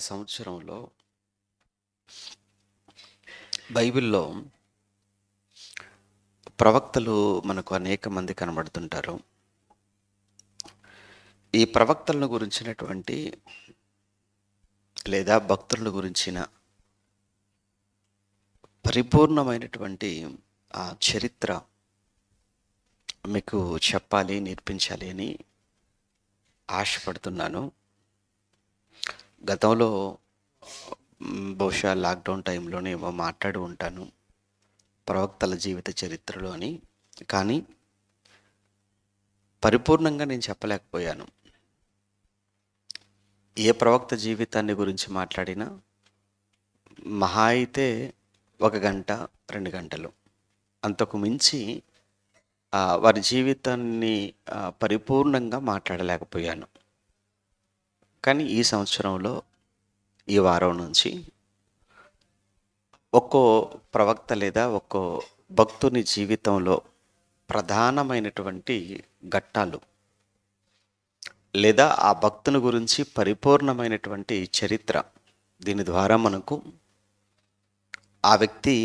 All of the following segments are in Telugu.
సంవత్సరంలో బైబిల్‌లో ప్రవక్తలు మనకు అనేక మంది కనబడుతుంటారు. ఈ ప్రవక్తలను గురించినటువంటి లేదా భక్తులను గురించిన పరిపూర్ణమైనటువంటి చరిత్ర మీకు చెప్పాలి, నేర్పించాలి అని ఆశపడుతున్నాను. గతంలో బహుశా లాక్‌డౌన్ టైంలోనేమో మాట్లాడి ఉంటాను ప్రవక్తల జీవిత చరిత్రలో అని. కానీ పరిపూర్ణంగా నేను చెప్పలేకపోయాను. ఏ ప్రవక్త జీవితాన్ని గురించి మాట్లాడినా మహా అయితే 1 గంట, 2 గంటలు. అంతకు మించి వారి జీవితాన్ని పరిపూర్ణంగా మాట్లాడలేకపోయాను. కానీ ఈ సంవత్సరంలో, ఈ వారం నుంచి ఒక్కో ప్రవక్త లేదా ఒక్కో భక్తుని జీవితంలో ప్రధానమైనటువంటి ఘట్టాలు లేదా ఆ భక్తుని గురించి పరిపూర్ణమైనటువంటి చరిత్ర, దీని ద్వారా మనకు ఆ వ్యక్తి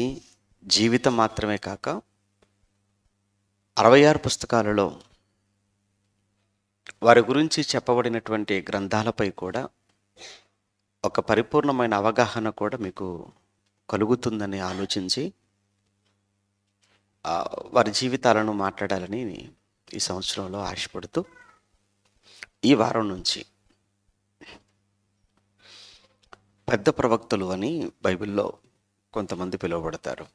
జీవితం మాత్రమే కాక 66 పుస్తకాలలో వారి గురించి చెప్పబడినటువంటి గ్రంథాలపై కూడా ఒక పరిపూర్ణమైన అవగాహన కూడా మీకు కలుగుతుందని ఆలోచించి వారి జీవితాలను మాట్లాడాలని ఈ సంవత్సరంలో ఆశపడుతూ ఈ వారం నుంచి పెద్ద ప్రవక్తలు అని బైబిల్లో కొంతమంది పిలువబడతారు.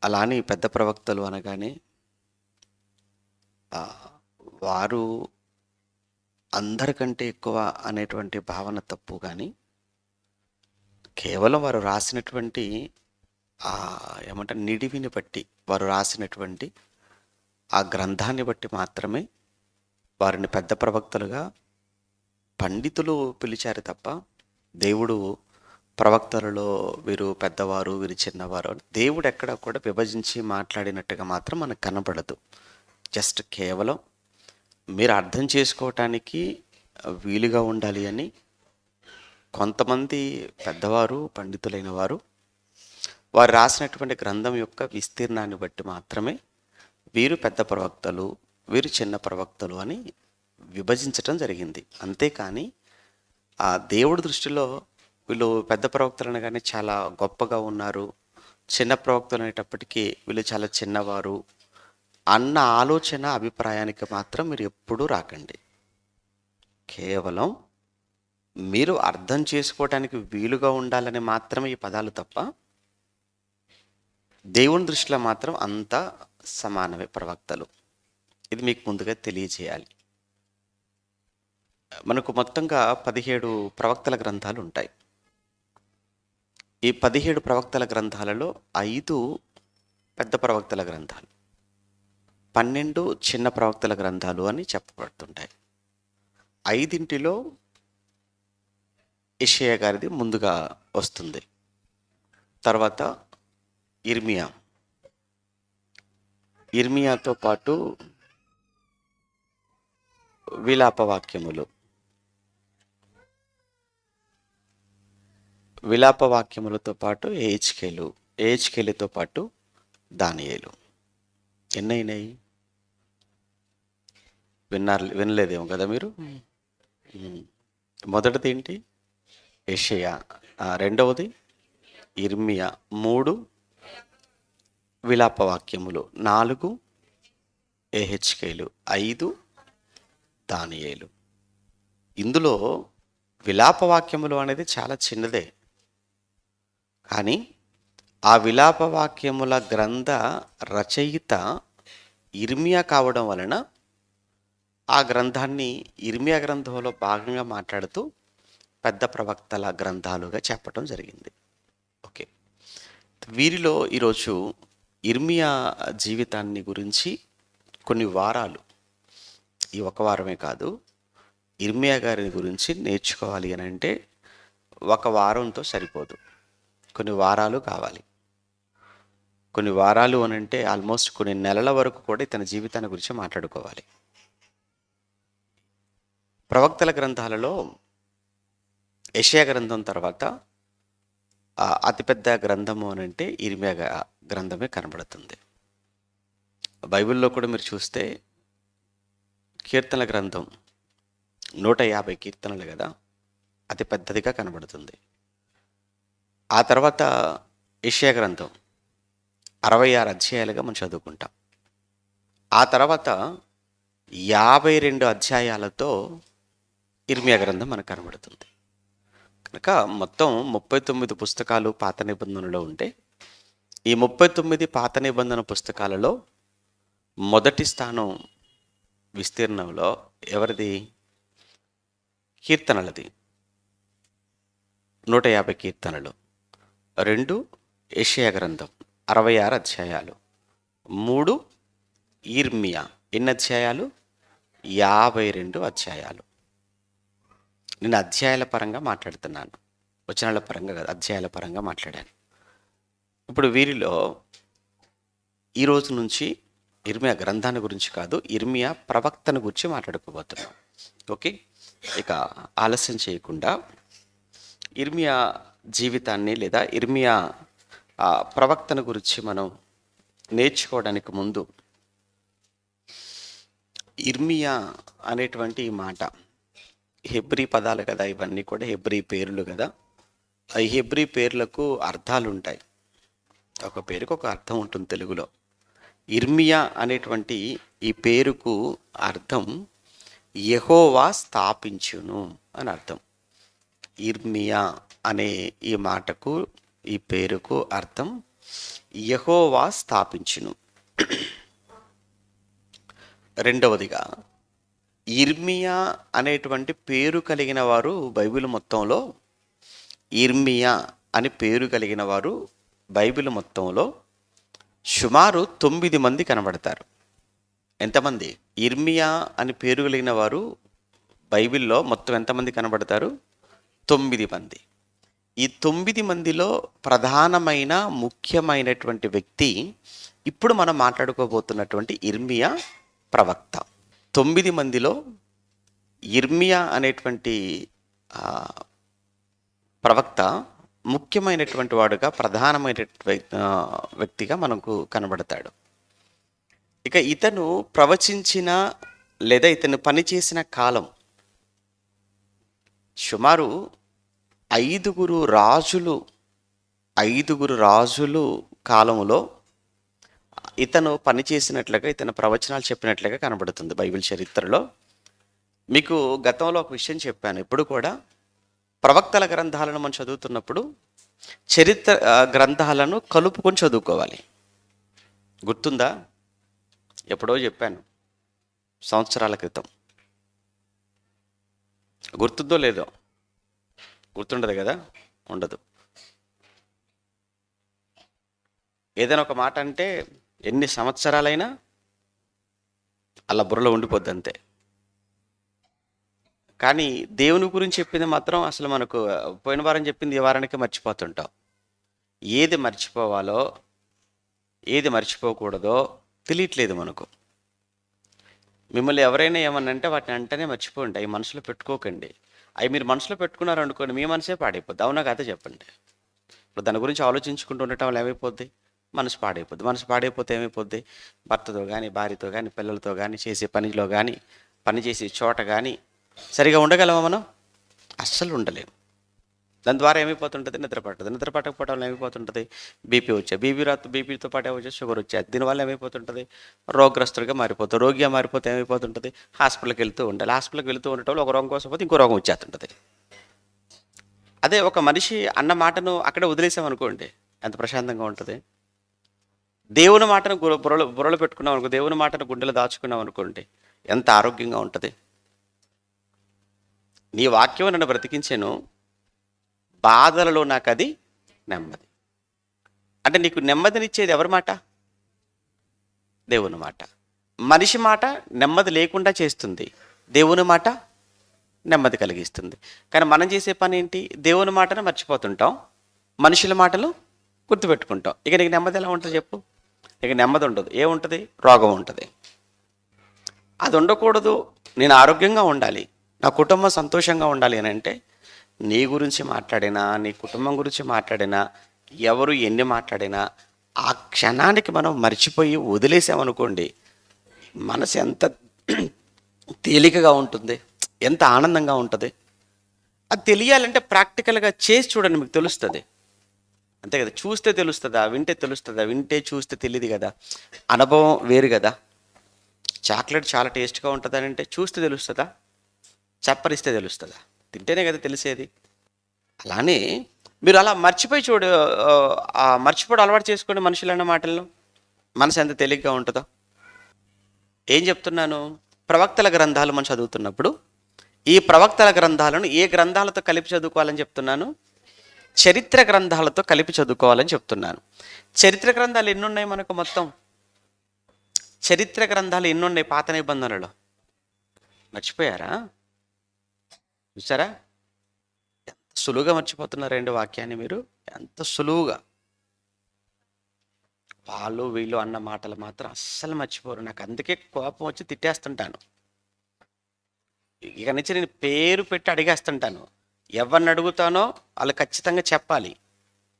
అలానే పెద్ద ప్రవక్తలు అనగానే వారు అందరికంటే ఎక్కువ అనేటువంటి భావన తప్పు. కానీ కేవలం వారు రాసినటువంటి ఏమంటారు నిడివిని బట్టి, వారు రాసినటువంటి ఆ గ్రంథాన్ని బట్టి మాత్రమే వారిని పెద్ద ప్రవక్తలుగా పండితులు పిలిచారు తప్ప దేవుడు ప్రవక్తలలో వీరు పెద్దవారు, వీరు చిన్నవారు, దేవుడు ఎక్కడ కూడా విభజించి మాట్లాడినట్టుగా మాత్రం మనకు కనబడదు. జస్ట్ కేవలం మీరు అర్థం చేసుకోవటానికి వీలుగా ఉండాలి అని కొంతమంది పెద్దవారు, పండితులైన వారు వారు రాసినటువంటి గ్రంథం యొక్క విస్తీర్ణాన్ని బట్టి మాత్రమే వీరు పెద్ద ప్రవక్తలు, వీరు చిన్న ప్రవక్తలు అని విభజించటం జరిగింది. అంతేకాని ఆ దేవుడి దృష్టిలో వీళ్ళు పెద్ద ప్రవక్తలు అనగానే చాలా గొప్పగా ఉన్నారు, చిన్న ప్రవక్తలు అనేటప్పటికీ వీళ్ళు చాలా చిన్నవారు అన్న ఆలోచన, అభిప్రాయానికి మాత్రం మీరు ఎప్పుడూ రాకండి. కేవలం మీరు అర్థం చేసుకోవటానికి వీలుగా ఉండాలని మాత్రమే ఈ పదాలు తప్ప దేవుని దృష్టిలో మాత్రం అంతా సమానమే ప్రవక్తలు. ఇది మీకు ముందుగా తెలియజేయాలి. మనకు మొత్తంగా 17 ప్రవక్తల గ్రంథాలు ఉంటాయి. ఈ 17 ప్రవక్తల గ్రంథాలలో 5 పెద్ద ప్రవక్తల గ్రంథాలు, 12 చిన్న ప్రవక్తల గ్రంథాలు అని చెప్పబడుతుంటాయి. 5 యెషయా గారిది ముందుగా వస్తుంది. తర్వాత ఇర్మియాతో పాటు విలాపవాక్యములతో పాటు ఏహెచ్కేలుతో పాటు దానియేలు. ఎన్నైనాయి వినలేదేమో కదా మీరు. మొదటిది ఏంటి? యెషయా. రెండవది ఇర్మియా. 3 విలాపవాక్యములు. 4 ఏహెచ్కేలు. 5 దానియేలు. ఇందులో విలాపవాక్యములు అనేది చాలా చిన్నదే. కానీ ఆ విలాపవాక్యముల గ్రంథ రచయిత ఇర్మియా కావడం వలన ఆ గ్రంథాన్ని ఇర్మియా గ్రంథంలో భాగంగా మాట్లాడుతూ పెద్ద ప్రవక్తల గ్రంథాలుగా చెప్పడం జరిగింది. ఓకే, వీరిలో ఈరోజు ఇర్మియా జీవితాన్ని గురించి కొన్ని వారాలు, ఈ ఒక వారమే కాదు, ఇర్మియా గారి గురించి నేర్చుకోవాలి అని అంటే 1 వారంతో సరిపోదు, కొన్ని వారాలు కావాలి. కొన్ని వారాలు అని అంటే ఆల్మోస్ట్ కొన్ని నెలల వరకు కూడా ఇతని జీవితాన్ని గురించి మాట్లాడుకోవాలి. ప్రవక్తల గ్రంథాలలో యెషయా గ్రంథం తర్వాత అతిపెద్ద గ్రంథము అని అంటే ఇర్మియా గ్రంథమే కనబడుతుంది. బైబిల్లో కూడా మీరు చూస్తే కీర్తనల గ్రంథం 150 కీర్తనలు కదా, అతి పెద్దదిగా కనబడుతుంది. ఆ తర్వాత యెషయా గ్రంథం 66 అధ్యాయాలుగా మనం చదువుకుంటాం. ఆ తర్వాత 52 అధ్యాయాలతో ఇర్మియా గ్రంథం మనకు కనబడుతుంది. కనుక మొత్తం 39 పుస్తకాలు పాత నిబంధనలో ఉంటే ఈ 39 పాత నిబంధన పుస్తకాలలో మొదటి స్థానం విస్తీర్ణంలో ఎవరిది? కీర్తనలది. 150 కీర్తనలు. 2 యెషయా గ్రంథం 66 అధ్యాయాలు. 3 ఇర్మియా ఎన్ని అధ్యాయాలు? 52 అధ్యాయాలు. నేను అధ్యాయాల పరంగా మాట్లాడుతున్నాను, వచనాల పరంగా కాదు, అధ్యాయాల పరంగా మాట్లాడాను. ఇప్పుడు వీరిలో ఈ రోజు నుంచి ఇర్మియా గ్రంథాన్ని గురించి కాదు, ఇర్మియా ప్రవక్తను గురించి మాట్లాడుకోబోతున్నాం. ఓకే, ఇక ఆలస్యం చేయకుండా ఇర్మియా జీవితాన్ని లేదా ఇర్మియా ప్రవక్తను గురించి మనం నేర్చుకోవడానికి ముందు ఇర్మియా అనేటువంటి ఈ మాట హెబ్రీ పదాలు కదా, ఇవన్నీ కూడా హెబ్రీ పేర్లు కదా. ఈ హెబ్రీ పేర్లకు అర్థాలు ఉంటాయి. ఒక పేరుకు ఒక అర్థం ఉంటుంది తెలుగులో. ఇర్మియా అనేటువంటి ఈ పేరుకు అర్థం యెహోవా స్థాపించును అని అర్థం. ఇర్మియా అనే ఈ మాటకు, ఈ పేరుకు అర్థం యెహోవా స్థాపించును. రెండవదిగా ఇర్మియా అనేటువంటి పేరు కలిగిన వారు బైబిల్ మొత్తంలో, ఇర్మియా అని పేరు కలిగిన వారు బైబిల్ మొత్తంలో సుమారు 9 మంది కనబడతారు. ఎంతమంది? ఇర్మియా అని పేరు కలిగిన వారు బైబిల్లో మొత్తం ఎంతమంది కనబడతారు? 9 మంది. ఈ 9 మందిలో ప్రధానమైన ముఖ్యమైనటువంటి వ్యక్తి ఇప్పుడు మనం మాట్లాడుకోబోతున్నటువంటి ఇర్మియా ప్రవక్త. 9 మందిలో ఇర్మియా అనేటువంటి ప్రవక్త ముఖ్యమైనటువంటి వాడుగా, ప్రధానమైన వ్యక్తిగా మనకు కనబడతాడు. ఇక ఇతను ప్రవచించిన లేదా ఇతను పనిచేసిన కాలం సుమారు 5 రాజులు కాలంలో ఇతను పనిచేసినట్లుగా, ఇతను ప్రవచనాలు చెప్పినట్లుగా కనబడుతుంది బైబిల్ చరిత్రలో. మీకు గతంలో ఒక విషయం చెప్పాను, ఎప్పుడు కూడా ప్రవక్తల గ్రంథాలను మనం చదువుతున్నప్పుడు చరిత్ర గ్రంథాలను కలుపుకొని చదువుకోవాలి. గుర్తుందా? ఎప్పుడో చెప్పాను, సంవత్సరాల క్రితం. గుర్తుందో లేదో? గుర్తుండదు కదా, ఉండదు. ఏదైనా ఒక మాట అంటే ఎన్ని సంవత్సరాలైనా అలా బుర్రలో ఉండిపోద్ది అంతే. కానీ దేవుని గురించి చెప్పింది మాత్రం అసలు మనకు పోయిన వారం చెప్పింది ఈ వారానికి మర్చిపోతుంటాం. ఏది మర్చిపోవాలో ఏది మర్చిపోకూడదో తెలియట్లేదు మనకు. మిమ్మల్ని ఎవరైనా ఏమన్నంటే వాటిని అంటేనే మర్చిపోండి, అవి మనసులో పెట్టుకోకండి. అవి మీరు మనసులో పెట్టుకున్నారు అనుకోండి, మీ మనసే పాడైపోద్ది. అవునా కాదా చెప్పండి? ఇప్పుడు దాని గురించి ఆలోచించుకుంటూ ఉండటం వల్ల ఏమైపోద్ది? మనసు పాడైపోద్ది. మనసు పాడైపోతే ఏమైపోద్ది? భర్తతో కానీ, భార్యతో కానీ, పిల్లలతో కానీ, చేసే పనిలో కానీ, పని చేసే చోట కానీ సరిగా ఉండగలమా మనం? అస్సలు ఉండలేము. దాని ద్వారా ఏమైపోతుంటుంది? నిద్ర పట్టకపోవడం వల్ల ఏమైపోతుంటుంది? బీపీ బీపీతో పాటు వచ్చే షుగర్ వచ్చేది. దీనివల్ల ఏమైపోతుంటుంది? రోగగ్రస్తుడిగా మారిపోతుంది. రోగిగా మారిపోతే ఏమైపోతుంటుంది? హాస్పిటల్కి వెళ్తూ ఉండాలి. హాస్పిటల్కి వెళ్తూ ఉండటం ఒక రోగం కోసం పోతే ఇంకో రోగం వచ్చేస్తుంటుంది. అదే ఒక మనిషి అన్న మాటను అక్కడే వదిలేసామనుకోండి, ఎంత ప్రశాంతంగా ఉంటుంది. దేవుని మాటను బుర్రలో పెట్టుకున్నాం అనుకో, దేవుని మాటను గుండెలో దాచుకున్నాం అనుకోండి, ఎంత ఆరోగ్యంగా ఉంటుంది. నీ వాక్యం నన్ను బ్రతికించాను, బాధలలో నాకు అది నెమ్మది. అంటే నీకు నెమ్మదినిచ్చేది ఎవరి మాట? దేవుని మాట. మనిషి మాట నెమ్మది లేకుండా చేస్తుంది, దేవుని మాట నెమ్మది కలిగిస్తుంది. కానీ మనం చేసే పని ఏంటి? దేవుని మాటను మర్చిపోతుంటాం, మనుషుల మాటలు గుర్తుపెట్టుకుంటాం. ఇక నీకు నెమ్మది ఎలా ఉంటుంది చెప్పు? ఇక నెమ్మది ఉండదు. ఏముంటుంది? రోగం ఉంటుంది. అది ఉండకూడదు. నేను ఆరోగ్యంగా ఉండాలి, నా కుటుంబం సంతోషంగా ఉండాలి అని అంటే నీ గురించి మాట్లాడినా, నీ కుటుంబం గురించి మాట్లాడినా, ఎవరు ఎన్ని మాట్లాడినా, ఆ క్షణానికి మనం మర్చిపోయి వదిలేసామనుకోండి, మనసు ఎంత తేలికగా ఉంటుంది, ఎంత ఆనందంగా ఉంటుంది. అది తెలియాలంటే ప్రాక్టికల్గా చేసి చూడండి, మీకు తెలుస్తుంది. అంతే కదా, చూస్తే తెలుస్తుందా, వింటే తెలుస్తుందా? వింటే చూస్తే తెలియదు కదా, అనుభవం వేరు కదా. చాక్లెట్ చాలా టేస్ట్గా ఉంటుందని అంటే చూస్తే తెలుస్తుందా, చప్పరిస్తే తెలుస్తుందా? తింటేనే కదా తెలిసేది. అలానే మీరు అలా మర్చిపోయి ఆ మర్చిపోవడం అలవాటు చేసుకోండి మనుషులన్న మాటల్లో. మనసు ఎంత తేలిగ్గా ఉంటుందో. ఏం చెప్తున్నాను? ప్రవక్తల గ్రంథాలు మనం చదువుతున్నప్పుడు ఈ ప్రవక్తల గ్రంథాలను ఏ గ్రంథాలతో కలిపి చదువుకోవాలని చెప్తున్నాను? చరిత్ర గ్రంథాలతో కలిపి చదువుకోవాలని చెప్తున్నాను. చరిత్ర గ్రంథాలు ఎన్ని ఉన్నాయి మనకు మొత్తం? చరిత్ర గ్రంథాలు ఎన్ని ఉన్నాయి పాత నిబంధనలో? మర్చిపోయారా? చూసారా ఎంత సులువుగా మర్చిపోతున్నారండి వాక్యాన్ని మీరు, ఎంత సులువుగా. వాళ్ళు వీళ్ళు అన్న మాటలు మాత్రం అస్సలు మర్చిపోరు. నాకు అందుకే కోపం వచ్చి తిట్టేస్తుంటాను. ఇక నుంచి నేను పేరు పెట్టి అడిగేస్తుంటాను. ఎవరిని అడుగుతానో వాళ్ళు ఖచ్చితంగా చెప్పాలి.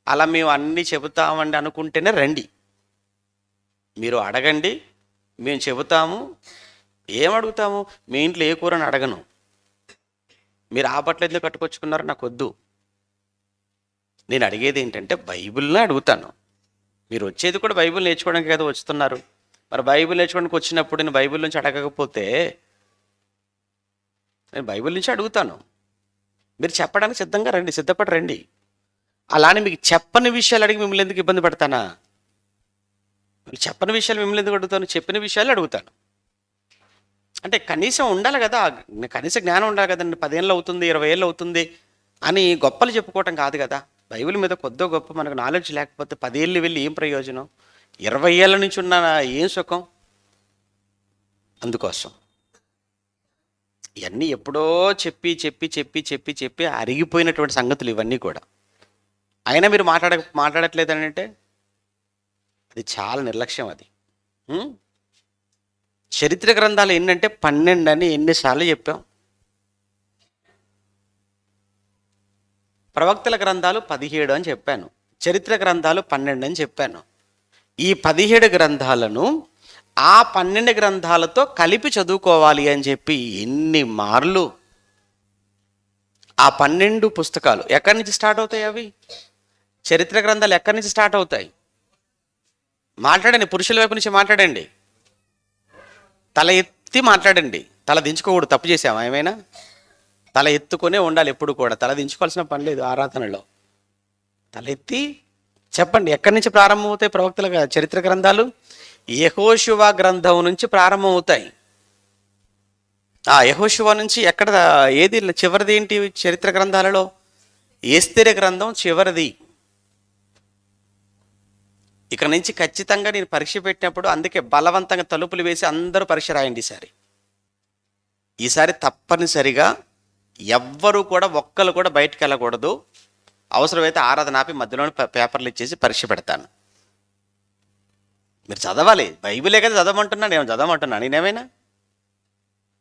అలా మేము అన్నీ చెబుతామండి అనుకుంటేనే రండి. మీరు అడగండి, మేము చెబుతాము. ఏం అడుగుతాము? మీ ఇంట్లో ఏ కూరని అడగను. మీరు ఆ బట్టలు ఎందుకు కట్టుకొచ్చుకున్నారో నాకు వద్దు. నేను అడిగేది ఏంటంటే బైబిల్నే అడుగుతాను. మీరు వచ్చేది కూడా బైబిల్ నేర్చుకోవడానికి కదా వస్తున్నారు. మరి బైబిల్ నేర్చుకోవడానికి వచ్చినప్పుడు నేను బైబిల్ నుంచి అడగకపోతే నేను బైబిల్ నుంచి అడుగుతాను. మీరు చెప్పడానికి సిద్ధంగా రండి, సిద్ధపడి రండి. అలానే మీకు చెప్పని విషయాలు అడిగి మిమ్మల్ని ఎందుకు ఇబ్బంది పడతానా? చెప్పని విషయాలు మిమ్మల్ని ఎందుకు అడుగుతాను? చెప్పిన విషయాలు అడుగుతాను. అంటే కనీసం ఉండాలి కదా, కనీస జ్ఞానం ఉండాలి కదండి. 10 ఏళ్ళు అవుతుంది, 20 ఏళ్ళు అవుతుంది అని గొప్పలు చెప్పుకోవటం కాదు కదా. బైబిల్ మీద కొద్దో గొప్ప మనకు నాలెడ్జ్ లేకపోతే 10 ఏళ్ళు వెళ్ళి ఏం ప్రయోజనం? 20 ఏళ్ళ నుంచి ఉన్న ఏం సుఖం? అందుకోసం ఇవన్నీ ఎప్పుడో చెప్పి చెప్పి చెప్పి చెప్పి చెప్పి అరిగిపోయినటువంటి సంగతులు ఇవన్నీ కూడా. అయినా మీరు మాట్లాడట్లేదని అంటే అది చాలా నిర్లక్ష్యం. అది చరిత్ర గ్రంథాలు ఎన్నంటే 12 అని ఎన్నిసార్లు చెప్పాం. ప్రవక్తల గ్రంథాలు 17 అని చెప్పాను. చరిత్ర గ్రంథాలు 12 అని చెప్పాను. ఈ 17 గ్రంథాలను ఆ 12 గ్రంథాలతో కలిపి చదువుకోవాలి అని చెప్పి ఎన్ని మార్లు. ఆ 12 పుస్తకాలు ఎక్కడి నుంచి స్టార్ట్ అవుతాయి? అవి చరిత్ర గ్రంథాలు ఎక్కడి నుంచి స్టార్ట్ అవుతాయి? మాట్లాడండి, పురుషుల వైపు నుంచి మాట్లాడండి. తల ఎత్తి మాట్లాడండి. తల దించుకోకూడదు. తప్పు చేసామా ఏమైనా? తల ఎత్తుకొనే ఉండాలి ఎప్పుడు కూడా. తల దించుకోవాల్సిన పని లేదు ఆరాధనలో. తల ఎత్తి చెప్పండి. ఎక్కడి నుంచి ప్రారంభమవుతాయి ప్రవక్తల చరిత్ర గ్రంథాలు? యెహోషువ గ్రంథం నుంచి ప్రారంభమవుతాయి. ఆ యెహోషువ నుంచి ఎక్కడ, ఏది చివరిది ఏంటి చరిత్ర గ్రంథాలలో? ఎస్తేరు గ్రంథం చివరిది. ఇక నుంచి ఖచ్చితంగా నేను పరీక్ష పెట్టినప్పుడు అందుకే బలవంతంగా తలుపులు వేసి అందరూ పరీక్ష రాయండి ఈసారి తప్పనిసరిగా ఎవ్వరూ కూడా ఒక్కరు కూడా బయటకు వెళ్ళకూడదు. అవసరమైతే ఆరాధన ఆపి మధ్యలోనే పేపర్లు ఇచ్చేసి పరీక్ష పెడతాను. మీరు చదవాలి. బైబిలే కదా చదవమంటున్నాను, నేను చదవమంటున్నాను నేనేమైనా?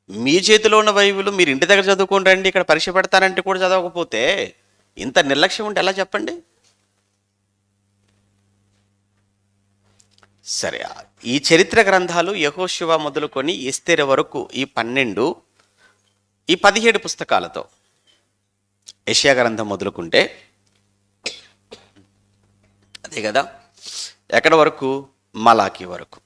మీ చేతిలో ఉన్న బైబిల్ మీరు ఇంటి దగ్గర చదువుకొని రండి, ఇక్కడ పరీక్ష పెడతానంటే కూడా చదవకపోతే ఇంత నిర్లక్ష్యం ఉంటే ఎలా చెప్పండి? సరే, ఈ చరిత్ర గ్రంథాలు యెహోషువ మొదలుకొని ఎస్తేరు వరకు ఈ 12, ఈ 17 పుస్తకాలతో యెషయా గ్రంథం మొదలుకుంటే అదే కదా, ఎక్కడ వరకు? మలాకి వరకు.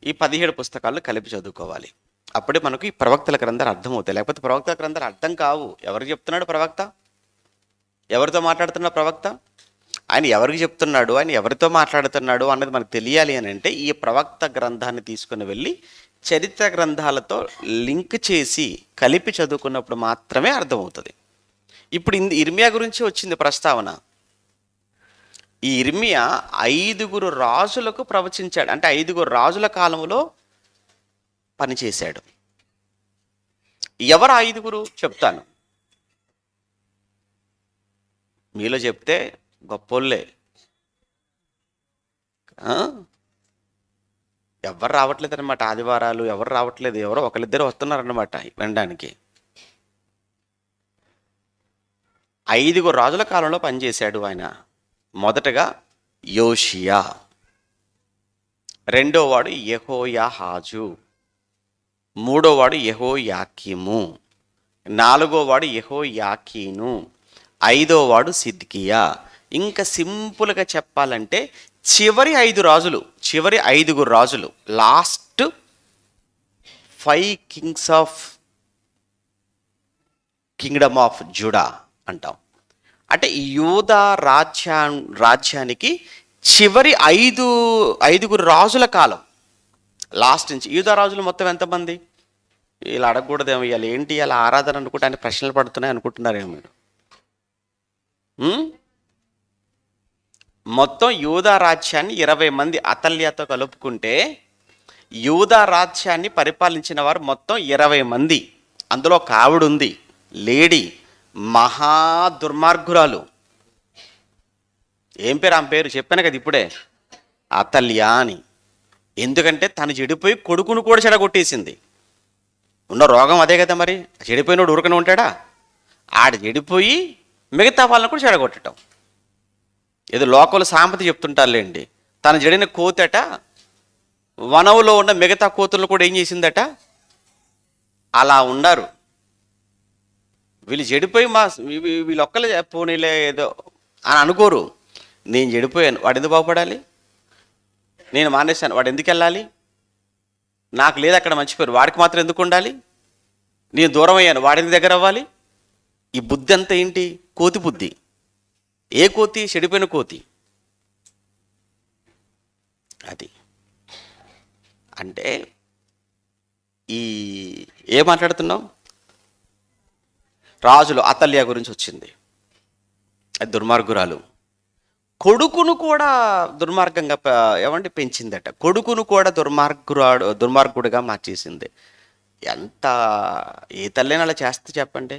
ఈ 17 పుస్తకాలు కలిపి చదువుకోవాలి. అప్పుడే మనకు ఈ ప్రవక్తల గ్రంథాలు అర్థమవుతాయి. లేకపోతే ప్రవక్తల గ్రంథాలు అర్థం కావు. ఎవరికి చెప్తున్నాడు ప్రవక్త? ఎవరితో మాట్లాడుతున్నాడు ప్రవక్త? ఆయన ఎవరికి చెప్తున్నాడు, ఆయన ఎవరితో మాట్లాడుతున్నాడు అన్నది మనకు తెలియాలి అని అంటే ఈ ప్రవక్త గ్రంథాన్ని తీసుకుని వెళ్ళి చరిత్ర గ్రంథాలతో లింక్ చేసి కలిపి చదువుకున్నప్పుడు మాత్రమే అర్థమవుతుంది. ఇప్పుడు ఇర్మియా గురించి వచ్చింది ప్రస్తావన. ఈ ఇర్మియా 5 రాజులకు ప్రవచించాడు. అంటే 5 రాజుల కాలంలో పనిచేశాడు. ఎవరు 5 చెప్తాను. మీలో చెప్తే గొప్పోళ్ళే. ఎవరు రావట్లేదు అనమాట. ఆదివారాలు ఎవరు రావట్లేదు, ఎవరో ఒకరిద్దరు వస్తున్నారన్నమాట వినడానికి. 5 రాజుల కాలంలో పనిచేశాడు ఆయన. మొదటగా యోషియా, రెండోవాడు యెహోయాహాజు, మూడోవాడు యెహోయాకీము, నాలుగోవాడు యెహోయాకీను, ఐదోవాడు సిద్కియా. ఇంకా సింపుల్గా చెప్పాలంటే చివరి 5 రాజులు, last 5 kings of kingdom of Judah అంటాం. అంటే యూదా రాజ్యానికి చివరి 5 రాజుల కాలం, లాస్ట్ నుంచి. యూదా రాజులు మొత్తం ఎంతమంది? ఇలా అడగకూడదేమో, ఇవాళ ఏంటి ఇలా ఆరాధన అనుకుంటే ప్రశ్నలు పడుతున్నాయి అనుకుంటున్నారేమో మీరు. మొత్తం యూదా రాజ్యాన్ని 20 మంది అతల్యతో కలుపుకుంటే యూదా రాజ్యాన్ని పరిపాలించిన వారు మొత్తం 20 మంది. అందులో ఒక ఆవిడ ఉంది, లేడీ, మహా దుర్మార్గురాలు. ఏం పేరు ఆమె పేరు? చెప్పాను కదా ఇప్పుడే, అతల్య అని. ఎందుకంటే తను చెడిపోయి కొడుకును కూడా చెడగొట్టేసింది. ఉన్న రోగం అదే కదా మరి. చెడిపోయినోడు ఊరకనే ఉంటాడా? ఆడ చెడిపోయి మిగతా వాళ్ళని కూడా చెడగొట్టడం. ఏదో లోకల్ సామెత చెప్తుంటారులేండి. తను చెడిన కోతట వనంలో ఉన్న మిగతా కోతులను కూడా ఏం చేసిందట? అలా ఉన్నారు వీళ్ళు. చెడిపోయి వీళ్ళొక్కలే పోనీలే ఏదో అని అనుకోరు. నేను చెడిపోయాను, వాడు ఎందుకు బాగుపడాలి? నేను మానేశాను, వాడు ఎందుకు వెళ్ళాలి? నాకు లేదు అక్కడ మంచి పేరు, వాడికి మాత్రం ఎందుకు ఉండాలి? నేను దూరం అయ్యాను, వాడికి దగ్గర అవ్వాలి? ఈ బుద్ధి అంతా ఏంటి? కోతి బుద్ధి. ఏ కోతి? చెడిపోయిన కోతి. అది అంటే ఏం మాట్లాడుతున్నాం? రాజులు అతల్య గురించి వచ్చింది. అది దుర్మార్గురాలు. కొడుకును కూడా దుర్మార్గంగా పెంచిందట. కొడుకును కూడా దుర్మార్గుడిగా మార్చేసింది. ఎంత ఏ తల్లిని అలా చేస్తే చెప్పండి?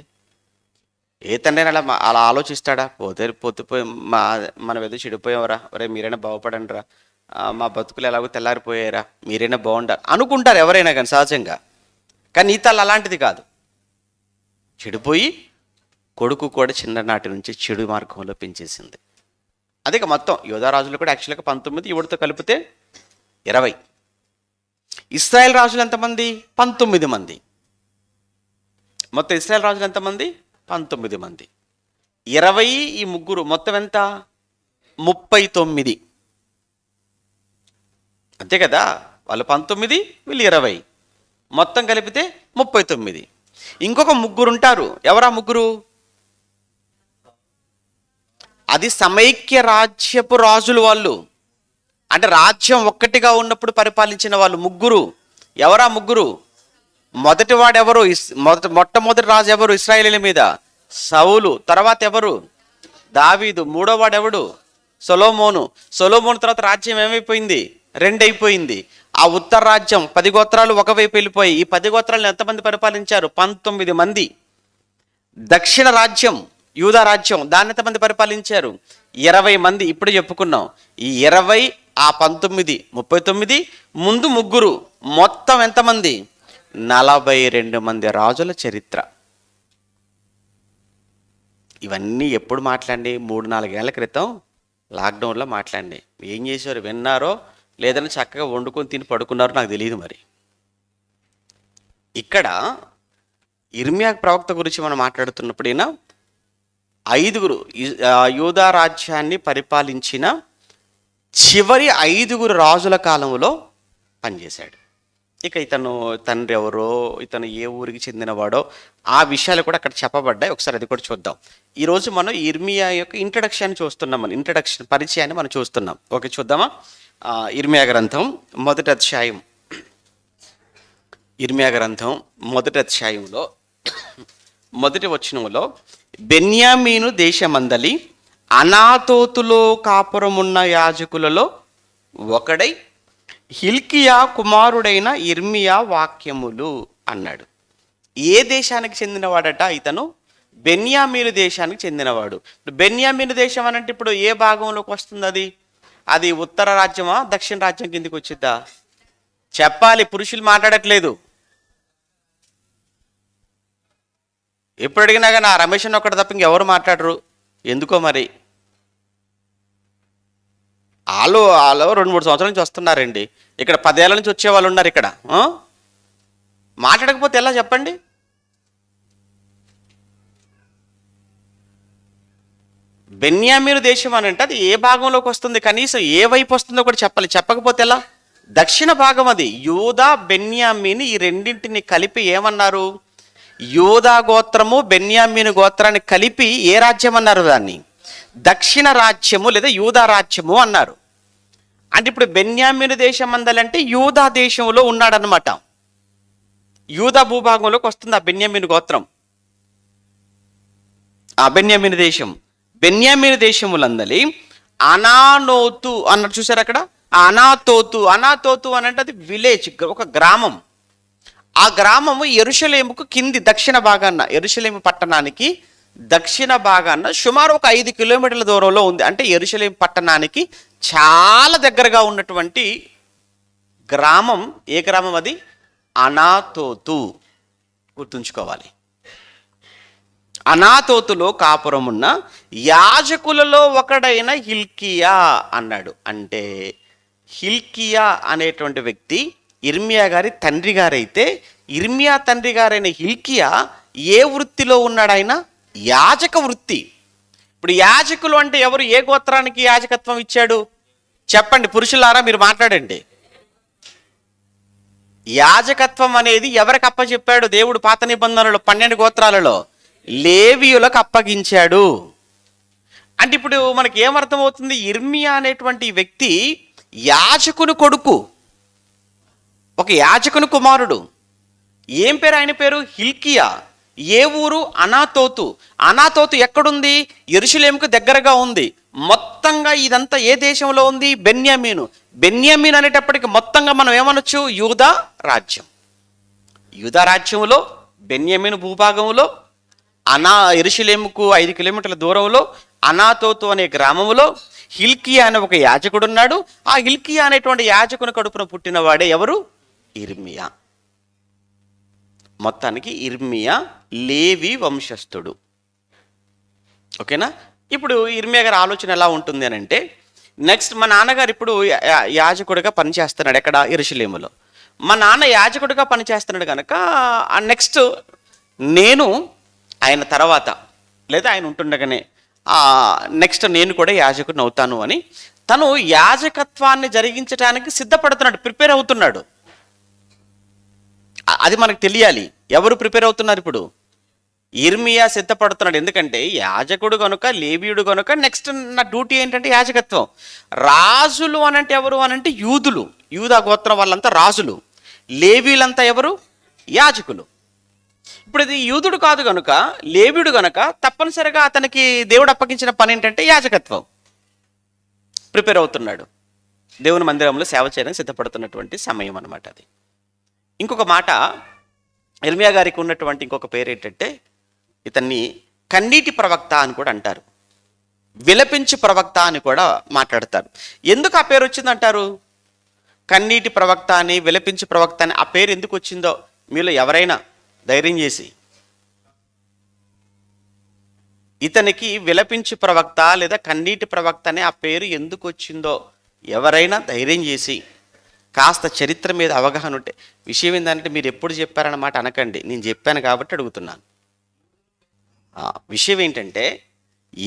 ఏ తండ్రి అలా ఆలోచిస్తాడా? పోతే మనం ఏదో చెడిపోయావరా, ఒరే మీరైనా బాగుపడండి రా, మా బతుకులు ఎలాగో తెల్లారిపోయారా, మీరైనా బాగుండాలి అనుకుంటారు ఎవరైనా కానీ సహజంగా. కానీ ఈ తల్లి అలాంటిది కాదు. చెడిపోయి కొడుకు కూడా చిన్ననాటి నుంచి చెడు మార్గంలో పెంచేసింది. అదే మొత్తం యోధా రాజులు కూడా యాక్చువల్గా 19, ఇవిడితో కలిపితే 20. ఇశ్రాయేల్ రాజులు ఎంతమంది? 19 మంది. మొత్తం ఇశ్రాయేల్ రాజులు ఎంతమంది? 19 మంది. 20 ఈ ముగ్గురు మొత్తం ఎంత? 39. అంతే కదా? వాళ్ళు 19, వీళ్ళు 20, మొత్తం కలిపితే 39. ఇంకొక ముగ్గురు ఉంటారు. ఎవరా ముగ్గురు? అది సమైక్య రాజ్యపు రాజులు వాళ్ళు. అంటే రాజ్యం ఒక్కటిగా ఉన్నప్పుడు పరిపాలించిన వాళ్ళు ముగ్గురు. ఎవరా ముగ్గురు? మొదటివాడెవరు? మొట్టమొదటి రాజు ఎవరు ఇశ్రాయేలీల మీద? సౌలు. తర్వాత ఎవరు? దావీదు. మూడోవాడెవడు? సొలొమోను. సొలొమోను తర్వాత రాజ్యం ఏమైపోయింది? 2 అయిపోయింది. ఆ ఉత్తర రాజ్యం 10 గోత్రాలు ఒకవైపు వెళ్ళిపోయి ఈ 10 గోత్రాలను ఎంతమంది పరిపాలించారు? 19 మంది. దక్షిణ రాజ్యం యూదా రాజ్యం, దాన్ని ఎంతమంది పరిపాలించారు? 20 మంది. ఇప్పుడు చెప్పుకున్నాం. ఈ 20 ఆ 19 39, ముందు ముగ్గురు, మొత్తం ఎంతమంది? 42 మంది రాజుల చరిత్ర. ఇవన్నీ ఎప్పుడు మాట్లాడి? 3-4 ఏళ్ల క్రితం లాక్డౌన్లో మాట్లాడి. ఏం చేశారు? విన్నారో లేదని చక్కగా వండుకొని తిని పడుకున్నారో నాకు తెలియదు. మరి ఇక్కడ ఇర్మియా ప్రవక్త గురించి మనం మాట్లాడుతున్నప్పుడు ఈయన 5 యూదా రాజ్యాన్ని పరిపాలించిన చివరి 5 రాజుల కాలంలో పనిచేశాడు. ఇక ఇతను తండ్రి ఎవరో, ఇతను ఏ ఊరికి చెందినవాడో, ఆ విషయాలు కూడా అక్కడ చెప్పబడ్డాయి. ఒకసారి అది కూడా చూద్దాం. ఈరోజు మనం ఇర్మియా యొక్క ఇంట్రడక్షన్ చూస్తున్నాం. ఇంట్రడక్షన్ పరిచయాన్ని మనం చూస్తున్నాం. ఓకే, చూద్దామా? ఇర్మియా గ్రంథం మొదటి అధ్యాయం. ఇర్మియా గ్రంథం మొదటి అధ్యాయంలో మొదటి వచనంలో, బెన్యామీను దేశమందలి అనాతోతులో కాపురమున్న యాజకులలో ఒకడై హిల్కియా కుమారుడైన ఇర్మియా వాక్యములు అన్నాడు. ఏ దేశానికి చెందినవాడట ఇతను? బెన్యామీను దేశానికి చెందినవాడు. బెన్యామీను దేశం అనంటే ఇప్పుడు ఏ భాగంలోకి వస్తుంది? అది ఉత్తర రాజ్యమా, దక్షిణ రాజ్యం కిందికి వచ్చిద్దా? చెప్పాలి. పురుషులు మాట్లాడట్లేదు. ఎప్పుడు అడిగినా కానీ ఆ రమేష్ అన్న ఒక్కడు తప్ప ఇంకెవరు మాట్లాడరు. ఎందుకో మరి. వాళ్ళు 2-3 సంవత్సరాల నుంచి వస్తున్నారండి. ఇక్కడ 10 ఏళ్ళ నుంచి వచ్చే వాళ్ళు ఉన్నారు ఇక్కడ. మాట్లాడకపోతే ఎలా చెప్పండి? బెన్యామీను దేశం అని అంటే అది ఏ భాగంలోకి వస్తుంది, కనీసం ఏ వైపు వస్తుందో కూడా చెప్పాలి. చెప్పకపోతే ఎలా? దక్షిణ భాగం అది. యూదా బెన్యామీని ఈ రెండింటిని కలిపి ఏమన్నారు? యూదా గోత్రము బెన్యామీను గోత్రాన్ని కలిపి ఏ రాజ్యం అన్నారు? దాన్ని దక్షిణ రాజ్యము లేదా యూదా రాజ్యము అన్నారు. అంటే ఇప్పుడు బెన్యామీను దేశం అందలంటే యూదా దేశంలో ఉన్నాడనమాట. యూదా భూభాగంలోకి వస్తుంది ఆ బెన్యామీను గోత్రం, ఆ బెన్యామీను దేశం. బెన్యామీను దేశములందలి అనానోతు అన్నట్టు చూసారు అక్కడ. అనాతోతు అని అంటే అది విలేజ్, ఒక గ్రామం. ఆ గ్రామము యెరూషలేముకు కింది దక్షిణ భాగాన, యెరూషలేము పట్టణానికి దక్షిణ భాగాన సుమారు ఒక 5 కిలోమీటర్ల దూరంలో ఉంది. అంటే యెరూషలేము పట్టణానికి చాలా దగ్గరగా ఉన్నటువంటి గ్రామం. ఏ గ్రామం అది? అనాతోతు. గుర్తుంచుకోవాలి. అనాతోతులో కాపురమున్న యాజకులలో ఒకడైన హిల్కియా అన్నాడు. అంటే హిల్కియా అనేటువంటి వ్యక్తి ఇర్మియా గారి తండ్రి గారైతే, ఇర్మియా తండ్రి గారైన హిల్కియా ఏ వృత్తిలో ఉన్నాడు? ఆయన యాజక వృత్తి. ఇప్పుడు యాజకులు అంటే ఎవరు? ఏ గోత్రానికి యాజకత్వం ఇచ్చాడు చెప్పండి పురుషులారా, మీరు మాట్లాడండి. యాజకత్వం అనేది ఎవరికి అప్పచెప్పాడు దేవుడు? పాత నిబంధనలో 12 గోత్రాలలో లేవీయులకు అప్పగించాడు. అంటే ఇప్పుడు మనకి ఏమర్థమవుతుంది? ఇర్మియా అనేటువంటి వ్యక్తి యాజకుని కొడుకు, ఒక యాజకుని కుమారుడు. ఏం పేరు ఆయన పేరు? హిల్కియా. ఏ ఊరు? అనాతోతు. అనాతోతు ఎక్కడుంది? యెరూషలేముకు దగ్గరగా ఉంది. మొత్తంగా ఇదంతా ఏ దేశంలో ఉంది? బెన్యామీను. బెన్యామీను అనేటప్పటికి మొత్తంగా మనం ఏమనొచ్చు? యూదా రాజ్యం. యూదా రాజ్యంలో బెన్యామీను భూభాగంలో యెరూషలేముకు 5 కిలోమీటర్ల దూరంలో అనాతోతు అనే గ్రామంలో హిల్కియా అనే ఒక యాజకుడు ఉన్నాడు. ఆ హిల్కియా అనేటువంటి యాజకుని కడుపున పుట్టినవాడే ఎవరు? ఇర్మియా. మొత్తానికి ఇర్మియా లేవి వంశస్థుడు. ఓకేనా? ఇప్పుడు ఇర్మియా గారి ఆలోచన ఎలా ఉంటుంది అని అంటే, నెక్స్ట్ మా నాన్నగారు ఇప్పుడు యాజకుడిగా పనిచేస్తున్నాడు. ఎక్కడ? యెరూషలేములో. మా నాన్న యాజకుడిగా పనిచేస్తున్నాడు కనుక నెక్స్ట్ నేను ఆయన తర్వాత, లేదా ఆయన ఉంటుండగానే నెక్స్ట్ నేను కూడా యాజకుడిని అవుతాను అని తను యాజకత్వాన్ని జరిగించడానికి సిద్ధపడుతున్నాడు, ప్రిపేర్ అవుతున్నాడు. అది మనకు తెలియాలి. ఎవరు ప్రిపేర్ అవుతున్నారు ఇప్పుడు? ఇర్మియా సిద్ధపడుతున్నాడు. ఎందుకంటే యాజకుడు కనుక, లేవీయుడు కనుక నెక్స్ట్ నా డ్యూటీ ఏంటంటే యాజకత్వం. రాజులు అనంటే ఎవరు అనంటే యూదులు, యూదా గోత్రం వాళ్ళంతా రాజులు. లేవీలంతా ఎవరు? యాజకులు. ఇప్పుడు ఇది యూదుడు కాదు కనుక, లేవీయుడు కనుక తప్పనిసరిగా అతనికి దేవుడు అప్పగించిన పని ఏంటంటే యాజకత్వం. ప్రిపేర్ అవుతున్నాడు. దేవుని మందిరంలో సేవ చేయడానికి సిద్ధపడుతున్నటువంటి సమయం అన్నమాట అది. ఇంకొక మాట, ఇర్మియా గారికి ఉన్నటువంటి ఇంకొక పేరు ఏంటంటే, ఇతన్ని కన్నీటి ప్రవక్త అని కూడా అంటారు, విలపించు ప్రవక్త అని కూడా మాట్లాడతారు. ఎందుకు ఆ పేరు వచ్చిందంటారు? కన్నీటి ప్రవక్త అని, విలపించు ప్రవక్త అని ఆ పేరు ఎందుకు వచ్చిందో మీలో ఎవరైనా ధైర్యం చేసి, ఇతనికి విలపించు ప్రవక్త లేదా కన్నీటి ప్రవక్త అనే ఆ పేరు ఎందుకు వచ్చిందో ఎవరైనా ధైర్యం చేసి కాస్త చరిత్ర మీద అవగాహన ఉంటే. విషయం ఏంటంటే మీరు ఎప్పుడు చెప్పారన్నమాట అనకండి, నేను చెప్పాను కాబట్టి అడుగుతున్నాను. విషయం ఏంటంటే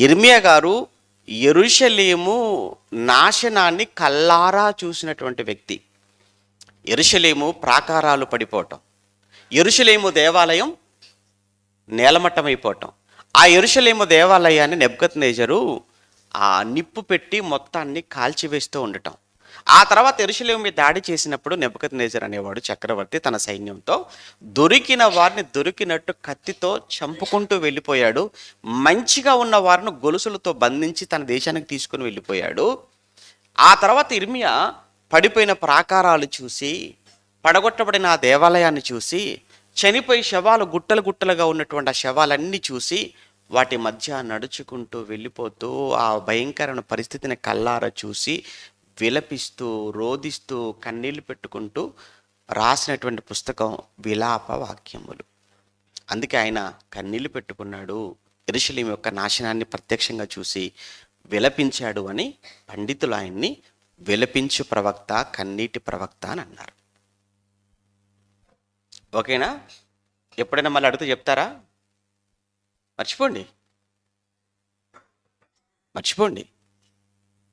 ఇర్మియా గారు యెరూషలేము నాశనాన్ని కల్లారా చూసినటువంటి వ్యక్తి. యెరూషలేము ప్రాకారాలు పడిపోవటం, యెరూషలేము దేవాలయం నేలమట్టమైపోవటం, ఆ యెరూషలేము దేవాలయాన్ని నెబుకద్నెజరు నిప్పు పెట్టి మొత్తాన్ని కాల్చివేస్తూ ఉండటం. ఆ తర్వాత యెరూషలేము మీద దాడి చేసినప్పుడు నెబుకద్నెజర్ అనేవాడు చక్రవర్తి తన సైన్యంతో దొరికిన వారిని దొరికినట్టు కత్తితో చంపుకుంటూ వెళ్ళిపోయాడు. మంచిగా ఉన్న వారిని గొలుసులతో బంధించి తన దేశానికి తీసుకుని వెళ్ళిపోయాడు. ఆ తర్వాత ఇర్మియా పడిపోయిన ప్రాకారాలు చూసి, పడగొట్టబడిన ఆ దేవాలయాన్ని చూసి, చనిపోయి శవాలు గుట్టలు గుట్టలుగా ఉన్నటువంటి ఆ శవాలన్నీ చూసి, వాటి మధ్య నడుచుకుంటూ వెళ్ళిపోతూ ఆ భయంకరమైన పరిస్థితిని కల్లారా చూసి విలపిస్తూ, రోదిస్తూ, కన్నీళ్లు పెట్టుకుంటూ రాసినటువంటి పుస్తకం విలాప వాక్యములు. అందుకే ఆయన కన్నీళ్లు పెట్టుకున్నాడు, యెరూషలేము యొక్క నాశనాన్ని ప్రత్యక్షంగా చూసి విలపించాడు అని పండితులు ఆయన్ని విలపించు ప్రవక్త, కన్నీటి ప్రవక్త అని అన్నారు. ఓకేనా? ఎప్పుడైనా మళ్ళీ అడిగితే చెప్తారా? మర్చిపోండి, మర్చిపోండి.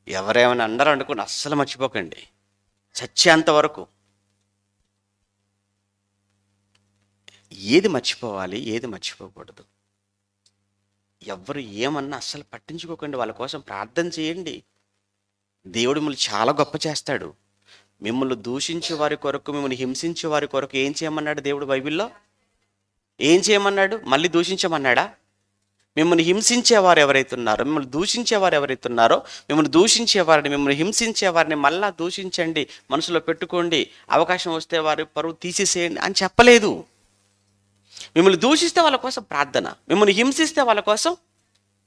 ఎవరేమైనా అన్నారు అనుకుని అస్సలు మర్చిపోకండి, చచ్చేంత వరకు. ఏది మర్చిపోవాలి, ఏది మర్చిపోకూడదు. ఎవరు ఏమన్నా అస్సలు పట్టించుకోకండి, వాళ్ళ కోసం ప్రార్థన చేయండి. దేవుడు మిమ్మల్ని చాలా గొప్ప చేస్తాడు. మిమ్మల్ని దూషించే వారి కొరకు, మిమ్మల్ని హింసించే వారి కొరకు ఏం చేయమన్నాడు దేవుడు బైబిల్లో? ఏం చేయమన్నాడు? మళ్ళీ దూషించమన్నాడా? మిమ్మల్ని హింసించేవారు ఎవరైతే ఉన్నారో, మిమ్మల్ని దూషించేవారు ఎవరైతే ఉన్నారో, మిమ్మల్ని హింసించేవారిని మళ్ళా దూషించండి, మనసులో పెట్టుకోండి, అవకాశం వస్తే వారి పరువు తీసేసేయండి అని చెప్పలేదు. మిమ్మల్ని దూషిస్తే వాళ్ళ కోసం ప్రార్థన, మిమ్మల్ని హింసిస్తే వాళ్ళ కోసం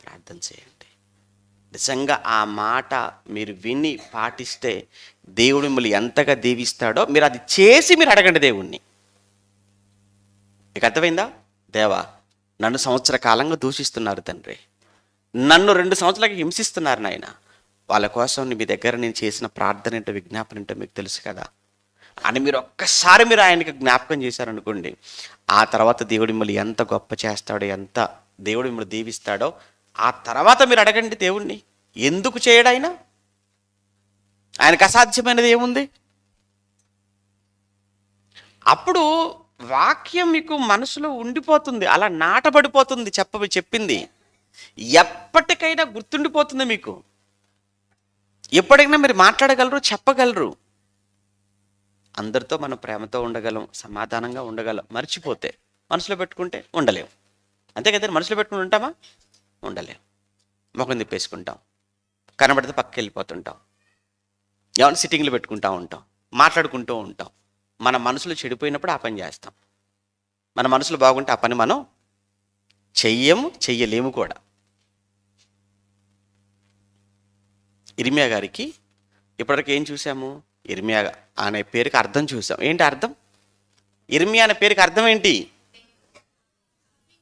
ప్రార్థన చేయండి. నిజంగా ఆ మాట మీరు విని పాటిస్తే దేవుడు మిమ్మల్ని ఎంతగా దీవిస్తాడో మీరు అది చేసి మీరు అడగండి దేవుణ్ణి. మీకు అర్థమైందా? దేవా, నన్ను సంవత్సర కాలంగా దూషిస్తున్నారు తండ్రి, నన్ను 2 సంవత్సరాలకి హింసిస్తున్నారు నాయన, వాళ్ళ కోసం మీ దగ్గర నేను చేసిన ప్రార్థన ఏంటో, విజ్ఞాపన ఏంటో మీకు తెలుసు కదా అని మీరు ఒక్కసారి మీరు ఆయనకి జ్ఞాపకం చేశారనుకోండి, ఆ తర్వాత దేవుడు మిమ్మల్ని ఎంత గొప్ప చేస్తాడో, ఎంత దేవుడు మిమ్మల్ని దీవిస్తాడో ఆ తర్వాత మీరు అడగండి దేవుణ్ణి. ఎందుకు చేయడు ఆయన? ఆయనకు అసాధ్యమైనది ఏముంది? అప్పుడు వాక్యం మీకు మనసులో ఉండిపోతుంది, అలా నాటబడిపోతుంది. చెప్పింది ఎప్పటికైనా గుర్తుండిపోతుంది మీకు. ఎప్పటికైనా మీరు మాట్లాడగలరు, చెప్పగలరు. అందరితో మనం ప్రేమతో ఉండగలం, సమాధానంగా ఉండగలం. మర్చిపోతే, మనసులో పెట్టుకుంటే ఉండలేం. అంతే కదా? మనసులో పెట్టుకుని ఉంటామా? ఉండలేం. ముఖం తిప్పేసుకుంటాం, కనబడితే పక్కకి వెళ్ళిపోతుంటాం, ఏమన్నా సిట్టింగ్లు పెట్టుకుంటూ ఉంటాం, మాట్లాడుకుంటూ ఉంటాం. మన మనసులో చెడిపోయినప్పుడు ఆ పని చేస్తాం. మన మనసులో బాగుంటే ఆ పని మనం చెయ్యలేము కూడా. ఇర్మియా గారికి ఇప్పటివరకు ఏం చూసాము? ఇర్మియా అనే పేరుకి అర్థం చూసాం. ఏంటి అర్థం? ఇర్మియా అనే పేరుకి అర్థం ఏంటి?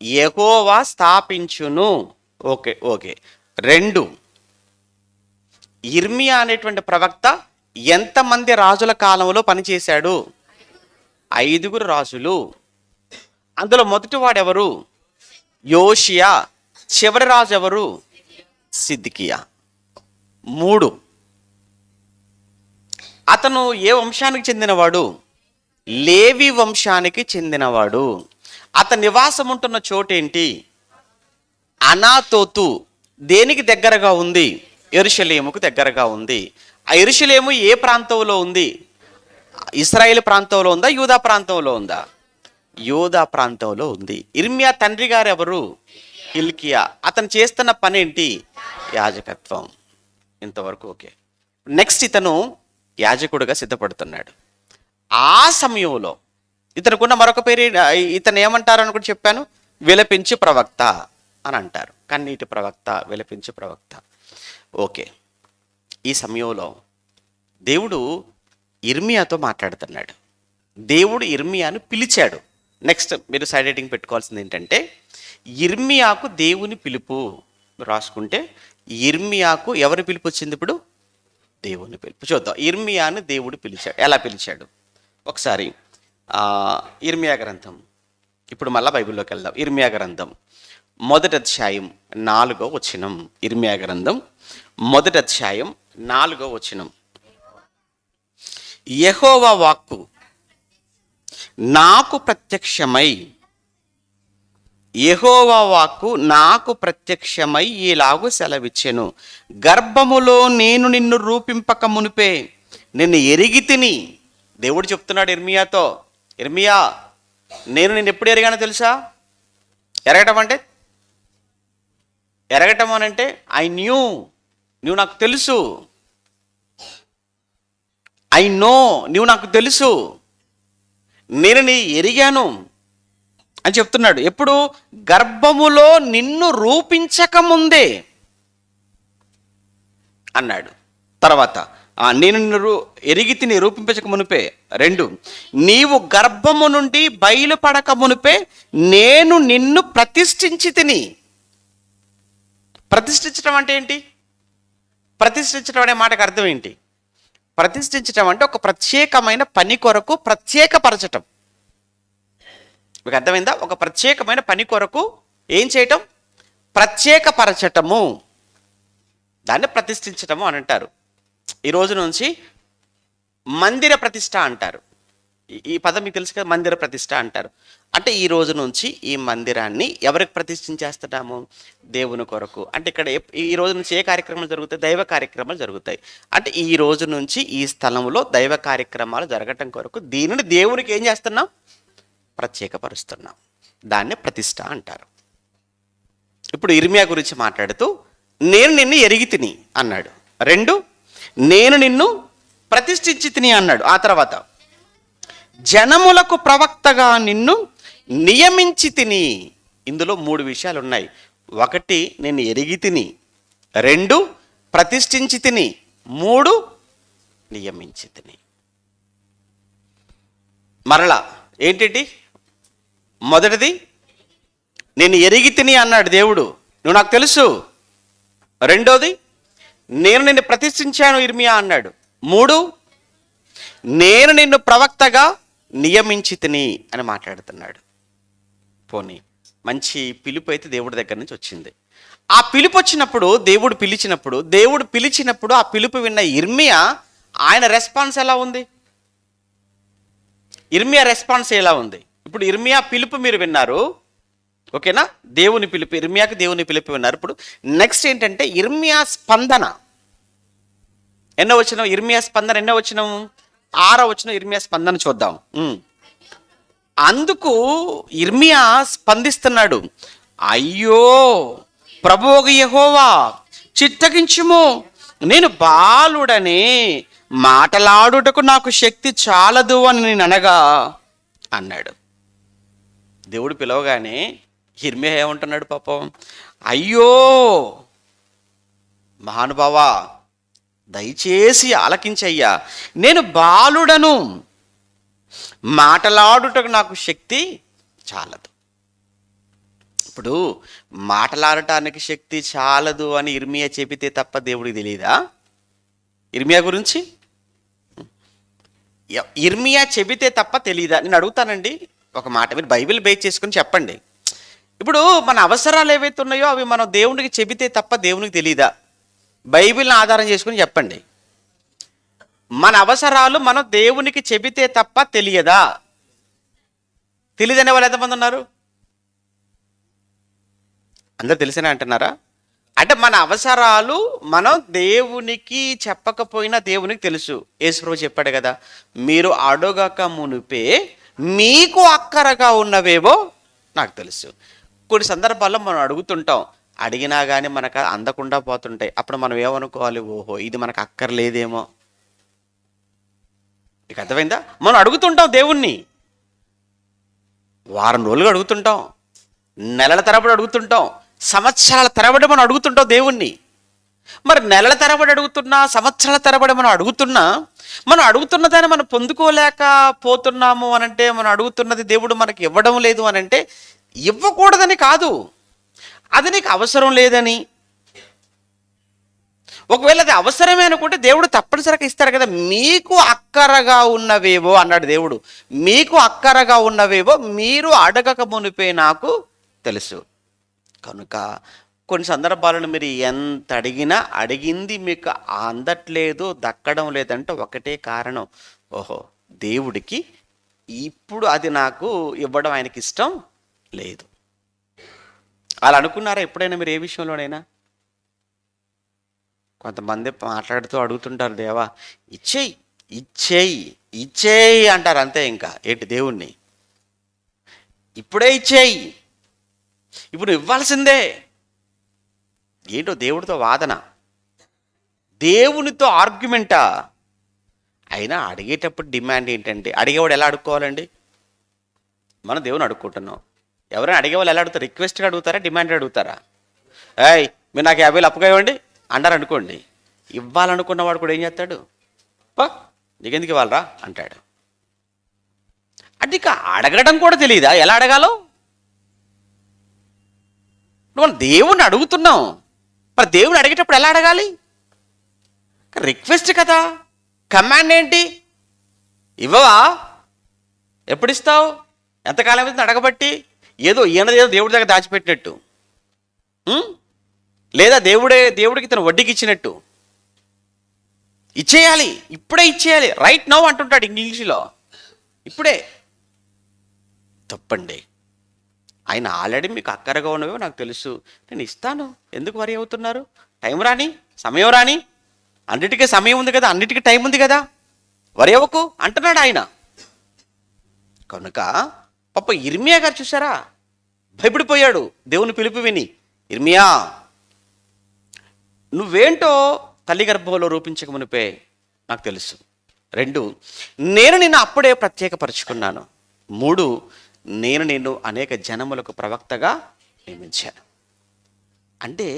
యెహోవా స్థాపించును. ఓకే. 2, ఇర్మియా అనేటువంటి ప్రవక్త ఎంతమంది రాజుల కాలంలో పనిచేశాడు? 5 రాజులు. అందులో మొదటి వాడెవరు? యోషియా. చివరి రాజు ఎవరు? సిద్కియా. 3. అతను ఏ వంశానికి చెందినవాడు? లేవి వంశానికి చెందినవాడు. అతని నివాసం ఉంటున్న చోటేంటి? అనాతోతు. దేనికి దగ్గరగా ఉంది? యెరూషలేముకు దగ్గరగా ఉంది. ఆ యెరూషలేము ఏ ప్రాంతంలో ఉంది? ఇశ్రాయేలు ప్రాంతంలో ఉందా, యూదా ప్రాంతంలో ఉందా? యూదా ప్రాంతంలో ఉంది. ఇర్మియా తండ్రి గారు ఎవరు? హిల్కియా. అతను చేస్తున్న పని ఏంటి? యాజకత్వం. ఇంతవరకు ఓకే. నెక్స్ట్ ఇతను యాజకుడుగా సిద్ధపడుతున్నాడు. ఆ సమయంలో ఇతనుకున్న మరొక పేరు, ఇతను ఏమంటారు అని కూడా చెప్పాను, విలపించు ప్రవక్త అని అంటారు. కన్నీటి ప్రవక్త, విలపించు ప్రవక్త. ఓకే. ఈ సమయంలో దేవుడు ఇర్మియాతో మాట్లాడుతున్నాడు. దేవుడు ఇర్మియాను పిలిచాడు. నెక్స్ట్ మీరు సైడ్ హెడ్డింగ్ పెట్టుకోవాల్సింది ఏంటంటే, ఇర్మియాకు దేవుని పిలుపు. రాసుకుంటే ఇర్మియాకు ఎవరి పిలుపు వచ్చింది? ఇప్పుడు దేవుని పిలుపు. చూద్దాం, ఇర్మియాను దేవుడు పిలిచాడు. ఎలా పిలిచాడు ఒకసారి. ఇర్మియా గ్రంథం, ఇప్పుడు మళ్ళీ బైబిల్లోకి వెళ్దాం. ఇర్మియా గ్రంథం 1వ అధ్యాయం 4వ వచనం. ఇర్మియా గ్రంథం 1వ అధ్యాయం 4వ వచనం. యెహోవా వాక్కు నాకు ప్రత్యక్షమై, యెహోవా వాక్కు నాకు ప్రత్యక్షమై ఈలాగు సెలవిచ్చెను, గర్భములో నేను నిన్ను రూపింపక మునిపే నిన్ను ఎరిగి తిని. దేవుడు చెప్తున్నాడు ఇర్మియాతో, ఇర్మియా నేను నిన్ను ఎప్పుడు ఎరిగానో తెలుసా? ఎరగటం అనంటే ఐ న్యూ, నువ్వు నాకు తెలుసు. ఐ నో, నువ్వు నాకు తెలుసు, నేను నీ ఎరిగాను అని చెప్తున్నాడు. ఎప్పుడు? గర్భములో నిన్ను రూపించక ముందే అన్నాడు. తర్వాత నేను నిన్ను ఎరిగి రూపింపచక మునిపే. 2, నీవు గర్భము నుండి బయలుపడక మునిపే నేను నిన్ను ప్రతిష్ఠించి తిని. ప్రతిష్ఠించడం అంటే ఏంటి? ప్రతిష్ఠించడం అనే మాటకు అర్థం ఏంటి? ప్రతిష్ఠించడం అంటే ఒక ప్రత్యేకమైన పని కొరకు ప్రత్యేకపరచటం. మీకు అర్థమైందా? ఒక ప్రత్యేకమైన పని కొరకు ఏం చేయటం? ప్రత్యేకపరచటము. దాన్ని ప్రతిష్ఠించటము అని అంటారు. ఈ రోజు నుంచి మందిర ప్రతిష్ఠ అంటారు. ఈ పదం మీకు తెలుసు కదా, మందిర ప్రతిష్ఠ అంటారు. అంటే ఈ రోజు నుంచి ఈ మందిరాన్ని ఎవరికి ప్రతిష్ఠించేస్తున్నాము? దేవుని కొరకు. అంటే ఇక్కడ ఈ రోజు నుంచి ఏ కార్యక్రమాలు జరుగుతాయి? దైవ కార్యక్రమాలు జరుగుతాయి. అంటే ఈ రోజు నుంచి ఈ స్థలంలో దైవ కార్యక్రమాలు జరగటం కొరకు దీనిని దేవునికి ఏం చేస్తున్నాం? ప్రత్యేకపరుస్తున్నాం. దాన్ని ప్రతిష్ఠ అంటారు. ఇప్పుడు ఇర్మియా గురించి మాట్లాడుతూ నేను నిన్ను ఎరిగి తిని అన్నాడు. 2, నేను నిన్ను ప్రతిష్ఠించి తిని అన్నాడు. ఆ తర్వాత జనములకు ప్రవక్తగా నిన్ను నియమించి తిని. ఇందులో 3 విషయాలు ఉన్నాయి. 1, నేను ఎరిగి తిని. 2, ప్రతిష్ఠించి తిని. 3, నియమించి తిని. మరలా ఏంటి? మొదటిది నేను ఎరిగి తిని అన్నాడు దేవుడు, నువ్వు నాకు తెలుసు. 2, నేను నిన్ను ప్రతిష్ఠించాను ఇర్మియా అన్నాడు. 3, నేను నిన్ను ప్రవక్తగా నియమించి తిని అని మాట్లాడుతున్నాడు. పోనీ మంచి పిలుపు అయితే దేవుడి దగ్గర నుంచి వచ్చింది. ఆ పిలుపు వచ్చినప్పుడు దేవుడు పిలిచినప్పుడు ఆ పిలుపు విన్న ఇర్మియా, ఆయన రెస్పాన్స్ ఎలా ఉంది? ఇర్మియా రెస్పాన్స్ ఎలా ఉంది? ఇప్పుడు ఇర్మియా పిలుపు మీరు విన్నారు, ఓకేనా? దేవుని పిలుపు, ఇర్మియాకి దేవుని పిలుపు విన్నారు. ఇప్పుడు నెక్స్ట్ ఏంటంటే ఇర్మియా స్పందన. ఎన్నో వచనం? ఇర్మియా స్పందన ఎన్నో వచనం? 6వ వచనం ఇర్మియా స్పందన చూద్దాం. అందుకు ఇర్మియా స్పందిస్తున్నాడు. అయ్యో ప్రభువు యెహోవా, చిత్తగించుము, నేను బాలుడనే, మాటలాడుటకు నాకు శక్తి చాలదు అని నేను అనగా అన్నాడు. దేవుడు పిలవగానే ఇర్మియా ఏమంటున్నాడు పాపం? అయ్యో మహానుభావా, దయచేసి ఆలకించయ్యా, నేను బాలుడను, మాటలాడుటకు నాకు శక్తి చాలదు. ఇప్పుడు మాటలాడటానికి శక్తి చాలదు అని ఇర్మియా చెబితే తప్ప దేవుడికి తెలియదా ఇర్మియా గురించి? ఇర్మియా చెబితే తప్ప తెలియదా? నేను అడుగుతానండి ఒక మాట, మీరు బైబిల్ బేస్ చేసుకుని చెప్పండి. ఇప్పుడు మన అవసరాలు ఏవైతే ఉన్నాయో అవి మనం దేవునికి చెబితే తప్ప దేవునికి తెలియదా? బైబిల్ని ఆధారం చేసుకుని చెప్పండి. మన అవసరాలు మనం దేవునికి చెబితే తప్ప తెలియదా? తెలియదనే వాళ్ళు ఎంతమంది ఉన్నారు? అందరు తెలిసినా అంటున్నారా? అంటే మన అవసరాలు మనం దేవునికి చెప్పకపోయినా దేవునికి తెలుసు. యేసుప్రభు చెప్పాడు కదా, మీరు అడగక మునిపే మీకు అక్కరగా ఉన్నవేవో నాకు తెలుసు. కొన్ని సందర్భాల్లో మనం అడుగుతుంటాం, అడిగినా కానీ మనకు అందకుండా పోతుంటాయి. అప్పుడు మనం ఏమనుకోవాలి? ఓహో, ఇది మనకు అక్కర్లేదేమో. మీకు అర్థమైందా? మనం అడుగుతుంటాం దేవుణ్ణి, వారం రోజులుగా అడుగుతుంటాం, నెలల తరబడి అడుగుతుంటాం, సంవత్సరాల తరబడి మనం అడుగుతుంటాం దేవుణ్ణి. మరి నెలల తరబడి అడుగుతున్నా, సంవత్సరాల తరబడి మనం అడుగుతున్న దాన్ని మనం పొందుకోలేకపోతున్నాము అనంటే, మనం అడుగుతున్నది దేవుడు మనకి ఇవ్వడం లేదు అనంటే, ఇవ్వకూడదని కాదు, అది నీకు అవసరం లేదని. ఒకవేళ అది అవసరమే అనుకుంటే దేవుడు తప్పనిసరిగా ఇస్తాడు కదా. మీకు అక్కరగా ఉన్నవేవో అన్నాడు దేవుడు, మీకు అక్కరగా ఉన్నవేవో మీరు అడగక మునిపే నాకు తెలుసు. కనుక కొన్ని సందర్భాలను మీరు ఎంత అడిగినా అడిగింది మీకు అందట్లేదు, దక్కడం లేదంటే ఒకటే కారణం, ఓహో దేవుడికి ఇప్పుడు అది నాకు ఇవ్వడం ఆయనకి ఇష్టం లేదు. అలా అనుకున్నారా ఎప్పుడైనా మీరు? ఏ విషయంలోనైనా? కొంతమంది మాట్లాడుతూ అడుగుతుంటారు, దేవా ఇచ్చేయి ఇచ్చేయి ఇచ్చేయి అంటారు, అంతే. ఇంకా ఏంటి? దేవుణ్ణి ఇప్పుడే ఇచ్చేయి, ఇప్పుడు ఇవ్వాల్సిందే. ఏంటో దేవుడితో వాదన, దేవునితో ఆర్గ్యుమెంటా? అయినా అడిగేటప్పుడు డిమాండ్ ఏంటంటే, అడిగేవాడు ఎలా అడుక్కోవాలండి? మనం దేవుని అడుక్కుంటున్నాం. ఎవరైనా అడిగేవాళ్ళు ఎలా అడుగుతారు? రిక్వెస్ట్గా అడుగుతారా, డిమాండ్ అడుగుతారా? ఏయ్ మీరు నాకు 50,000 అప్పుగా ఇవ్వండి అన్నారు అనుకోండి, ఇవ్వాలనుకున్నవాడు కూడా ఏం చేస్తాడు? పా నీకెందుకు ఇవ్వాలరా అంటాడు. అంటే ఇక అడగడం కూడా తెలియదా ఎలా అడగాలో? మనం దేవుణ్ణి అడుగుతున్నాం, మరి దేవుని అడిగేటప్పుడు ఎలా అడగాలి? రిక్వెస్ట్ కదా, కమాండ్ ఏంటి? ఇవ్వవా? ఎప్పుడు ఇస్తావు? ఎంతకాలం అవుతుంది అడగబట్టి? ఏదో ఈయనదేదో దేవుడి దగ్గర దాచిపెట్టినట్టు, లేదా దేవుడికి తను వడ్డీకి ఇచ్చినట్టు ఇచ్చేయాలి, ఇప్పుడే ఇచ్చేయాలి, రైట్ నౌ అంటుంటాడు ఇంగ్లీష్లో. ఇప్పుడే. తప్పండి. ఆయన ఆల్రెడీ మీకు అక్కరగా ఉన్నవో నాకు తెలుసు, నేను ఇస్తాను, ఎందుకు వరి అవుతున్నారు? టైం రాని, సమయం రాని, అన్నిటికీ సమయం ఉంది కదా, అన్నిటికీ టైం ఉంది కదా, వరి అవ్వకు అంటున్నాడు ఆయన. కనుక పాప ఇర్మియా గారు చూసారా, భయపడిపోయాడు దేవుని పిలుపు విని. ఇర్మియా, నువ్వేంటో తల్లి గర్భంలో రూపించక మునిపే నాకు తెలుసు. 2, నేను నిన్ను అప్పుడే ప్రత్యేకపరుచుకున్నాను. 3, నేను నిన్ను అనేక జనములకు ప్రవక్తగా నియమించాను. అంటే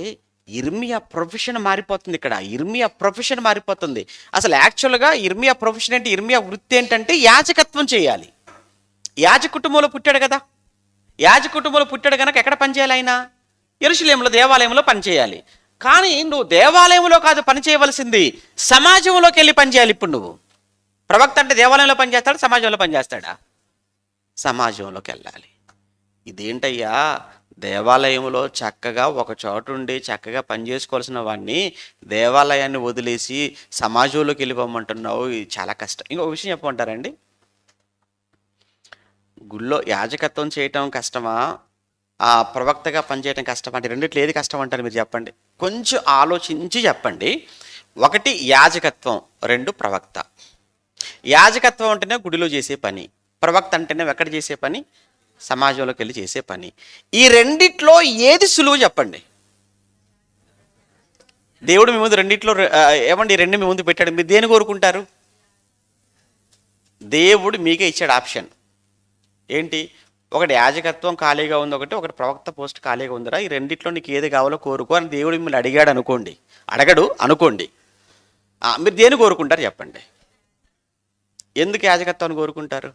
ఇర్మియా ప్రొఫెషన్ మారిపోతుంది ఇక్కడ. ఇర్మియా ప్రొఫెషన్ మారిపోతుంది. అసలు యాక్చువల్గా ఇర్మియా ప్రొఫెషన్ ఏంటి? ఇర్మియా వృత్తి ఏంటంటే యాజకత్వం చేయాలి. యాజ కుటుంబంలో పుట్టాడు కదా, యాజ కుటుంబంలో పుట్టాడు కనుక ఎక్కడ పనిచేయాలి? ఆయన యెరూషలేములో దేవాలయంలో పనిచేయాలి. కానీ నువ్వు దేవాలయంలో కాదు పనిచేయవలసింది, సమాజంలోకి వెళ్ళి పనిచేయాలి. ఇప్పుడు నువ్వు ప్రవక్త అంటే దేవాలయంలో పనిచేస్తాడు, సమాజంలో పనిచేస్తాడా? సమాజంలోకి వెళ్ళాలి. ఇదేంటయ్యా, దేవాలయంలో చక్కగా ఒక చోటుండి చక్కగా పనిచేసుకోవాల్సిన వాడిని దేవాలయాన్ని వదిలేసి సమాజంలోకి వెళ్ళిపోమంటున్నావు, ఇది చాలా కష్టం. ఇంకొక విషయం చెప్పమంటారండి, గుళ్ళో యాజకత్వం చేయటం కష్టమా, ఆ ప్రవక్తగా పనిచేయటం కష్టమా అంటే రెండిట్లో ఏది కష్టం అంటారు మీరు చెప్పండి? కొంచెం ఆలోచించి చెప్పండి. 1 యాజకత్వం, 2 ప్రవక్త. యాజకత్వం అంటేనే గుడిలో చేసే పని, ప్రవక్త అంటేనే ఎక్కడ చేసే పని? సమాజంలోకి వెళ్ళి చేసే పని. ఈ రెండిట్లో ఏది సులువు చెప్పండి? దేవుడు మీ ముందు రెండిట్లో ఏమండి 2 మీ ముందు పెట్టాడు, మీరు దేని కోరుకుంటారు? దేవుడు మీకే ఇచ్చాడు ఆప్షన్ ఏంటి? ఒకటి యాజకత్వం ఖాళీగా ఉంది, ఒకటి ప్రవక్త పోస్ట్ ఖాళీగా ఉందిరా, ఈ రెండిట్లో నీకు ఏది కావాలో కోరుకో అని దేవుడు మిమ్మల్ని అడిగాడు అనుకోండి, అడగడు అనుకోండి, మీరు దేని కోరుకుంటారు చెప్పండి? ఎందుకు యాజకత్వాన్ని కోరుకుంటారు?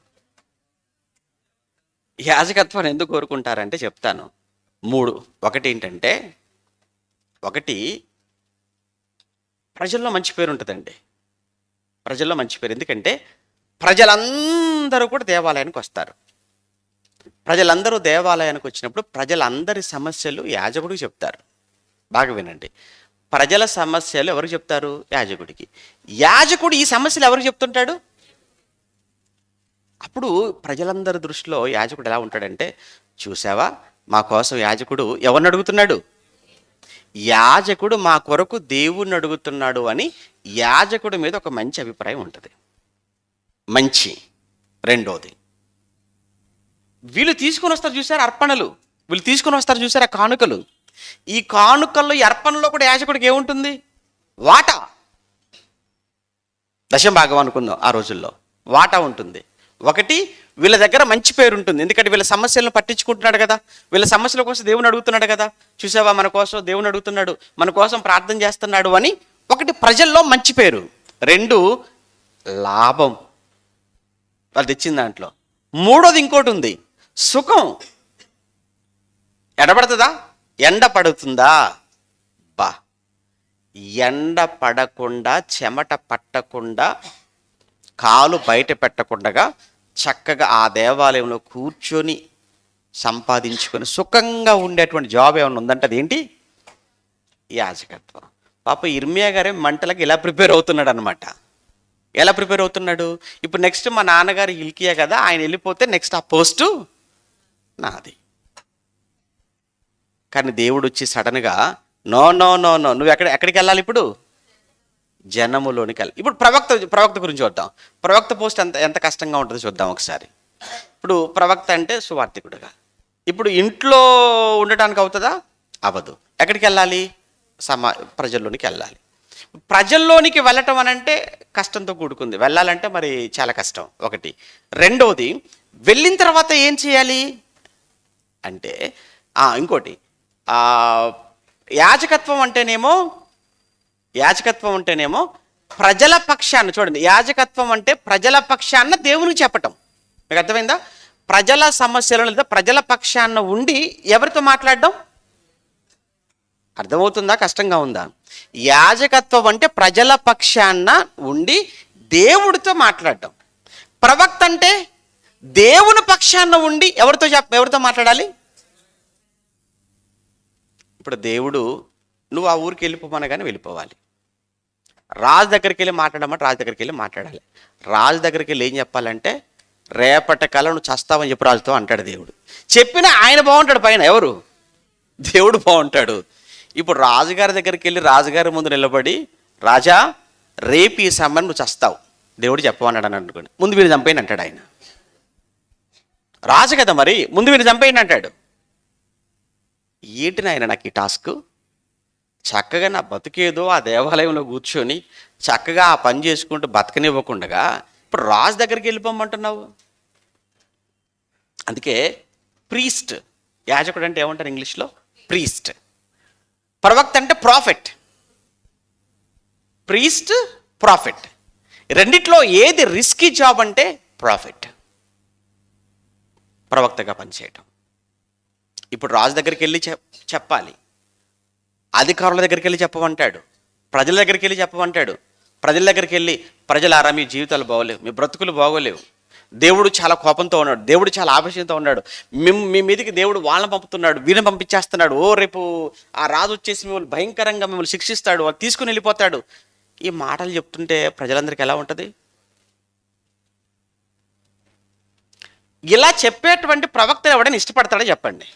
యాజకత్వాన్ని ఎందుకు కోరుకుంటారంటే చెప్తాను. 3. ఒకటి ఏంటంటే, ప్రజల్లో మంచి పేరు ఉంటుందండి. ప్రజల్లో మంచి పేరు, ఎందుకంటే ప్రజలందరూ కూడా దేవాలయానికి వస్తారు. ప్రజలందరూ దేవాలయానికి వచ్చినప్పుడు ప్రజలందరి సమస్యలు యాజకుడికి చెప్తారు. బాగా వినండి, ప్రజల సమస్యలు ఎవరికి చెప్తారు? యాజకుడికి. యాజకుడు ఈ సమస్యలు ఎవరికి చెప్తుంటాడు? అప్పుడు ప్రజలందరి దృష్టిలో యాజకుడు ఎలా ఉంటాడంటే, చూసావా మా కోసం యాజకుడు ఎవరిని అడుగుతున్నాడు? యాజకుడు మా కొరకు దేవుణ్ణి అడుగుతున్నాడు అని యాజకుడి మీద ఒక మంచి అభిప్రాయం ఉంటుంది. మంచి. 2, వీళ్ళు తీసుకొని వస్తారు చూసారు అర్పణలు, వీళ్ళు తీసుకొని వస్తారు చూసారు ఆ కానుకలు. ఈ కానుకల్లో, ఈ అర్పణలో కూడా యాజకుడికి ఏముంటుంది? వాటా. దశంభాగం అనుకుందాం, ఆ రోజుల్లో వాటా ఉంటుంది. 1, వీళ్ళ దగ్గర మంచి పేరు ఉంటుంది, ఎందుకంటే వీళ్ళ సమస్యలను పట్టించుకుంటున్నాడు కదా, వీళ్ళ సమస్యల కోసం దేవుని అడుగుతున్నాడు కదా, చూసావా మన కోసం దేవుని అడుగుతున్నాడు, మన కోసం ప్రార్థన చేస్తున్నాడు అని 1 ప్రజల్లో మంచి పేరు. 2 లాభం వాళ్ళు తెచ్చిన దాంట్లో. 3 ఇంకోటి ఉంది, సుఖం. ఎడబడుతుందా? ఎండ పడుతుందా? ఎండ పడకుండా, చెమట పట్టకుండా, కాలు బయట పెట్టకుండా చక్కగా ఆ దేవాలయంలో కూర్చొని సంపాదించుకొని సుఖంగా ఉండేటువంటి జాబ్ ఏమైనా ఉందంటే అదేంటి? యాజకత్వం. పాప ఇర్మియా గారే మంటలకు ఇలా ప్రిపేర్ అవుతున్నాడు అనమాట. ఎలా ప్రిపేర్ అవుతున్నాడు? ఇప్పుడు నెక్స్ట్ మా నాన్నగారు హిల్కియా కదా, ఆయన వెళ్ళిపోతే నెక్స్ట్ ఆ పోస్టు నాది. కానీ దేవుడు వచ్చి సడన్గా నో నో నో నో, నువ్వు ఎక్కడికి వెళ్ళాలి? ఇప్పుడు జనములోనికి వెళ్ళాలి. ఇప్పుడు ప్రవక్త గురించి చూద్దాం. ప్రవక్త పోస్ట్ ఎంత కష్టంగా ఉంటుందో చూద్దాం ఒకసారి. ఇప్పుడు ప్రవక్త అంటే సువార్థికుడుగా. ఇప్పుడు ఇంట్లో ఉండటానికి అవుతుందా? అవ్వదు. ఎక్కడికి వెళ్ళాలి? ప్రజల్లోనికి వెళ్ళాలి. ప్రజల్లోనికి వెళ్ళటం అనంటే కష్టంతో కూడుకుంది, వెళ్ళాలంటే మరి చాలా కష్టం. 1. 2, వెళ్ళిన తర్వాత ఏం చేయాలి అంటే, ఇంకోటి యాజకత్వం అంటేనేమో ప్రజల పక్షాన, చూడండి, యాజకత్వం అంటే ప్రజల పక్షాన దేవునికి చెప్పటం. మీకు అర్థమైందా? ప్రజల సమస్యలు లేదా ప్రజల పక్షాన ఉండి ఎవరితో మాట్లాడడం? అర్థమవుతుందా? కష్టంగా ఉందా? యాజకత్వం అంటే ప్రజల పక్షాన ఉండి దేవుడితో మాట్లాడటం. ప్రవక్త అంటే దేవుని పక్షాన ఉండి ఎవరితో మాట్లాడాలి? ఇప్పుడు దేవుడు నువ్వు ఆ ఊరికి వెళ్ళిపోమనగానే వెళ్ళిపోవాలి. రాజు దగ్గరికి వెళ్ళి మాట్లాడమంటే రాజు దగ్గరికి వెళ్ళి మాట్లాడాలి. రాజు దగ్గరికి వెళ్ళి ఏం చెప్పాలంటే రేపటి కల నువ్వు చస్తావని చెప్పి రాజుతో అంటాడు దేవుడు. చెప్పినా ఆయన బాగుంటాడు, పైన ఎవరు? దేవుడు బాగుంటాడు. ఇప్పుడు రాజుగారి దగ్గరికి వెళ్ళి రాజుగారి ముందు నిలబడి, రాజా రేపు ఈ సమయం నువ్వు చస్తావు దేవుడు చెప్పమన్నాడు అని అనుకోండి, ముందు వీరు చంపేయండి అంటాడు ఆయన. రాజు కదా మరి, ముందు వీరు చంపేయండి అంటాడు. ఏంటి నాయన నాకు ఈ టాస్క్? చక్కగా నా బతుకేదో ఆ దేవాలయంలో కూర్చొని చక్కగా ఆ పని చేసుకుంటూ బతకనివ్వకుండా ఇప్పుడు రాజు దగ్గరికి వెళ్ళిపోమంటున్నావు. అందుకే ప్రీస్ట్, యాజకుడు అంటే ఏమంటారు ఇంగ్లీష్లో? ప్రీస్ట్. ప్రవక్త అంటే ప్రాఫెట్. ప్రీస్ట్, ప్రాఫెట్, రెండిట్లో ఏది రిస్కీ జాబ్ అంటే ప్రాఫెట్, ప్రవక్తగా పనిచేయటం. ఇప్పుడు రాజు దగ్గరికి వెళ్ళి చెప్పాలి, అధికారుల దగ్గరికి వెళ్ళి చెప్పమంటాడు, ప్రజల దగ్గరికి వెళ్ళి చెప్పమంటాడు. ప్రజల దగ్గరికి వెళ్ళి, ప్రజలారా మీ జీవితాలు బాగోలేవు, మీ బ్రతుకులు బాగోలేవు, దేవుడు చాలా కోపంతో ఉన్నాడు, దేవుడు చాలా ఆవేశంతో ఉన్నాడు, మీ మీదకి దేవుడు వాళ్ళని పంపుతున్నాడు, వీరిని పంపించేస్తున్నాడు, రేపు ఆ రాజు వచ్చేసి మిమ్మల్ని భయంకరంగా మిమ్మల్ని శిక్షిస్తాడు, వాళ్ళు తీసుకుని వెళ్ళిపోతాడు. ఈ మాటలు చెప్తుంటే ప్రజలందరికీ ఎలా ఉంటుంది? ఇలా చెప్పేటువంటి ప్రవక్తలు ఎవడైనా ఇష్టపడతాడో చెప్పండి?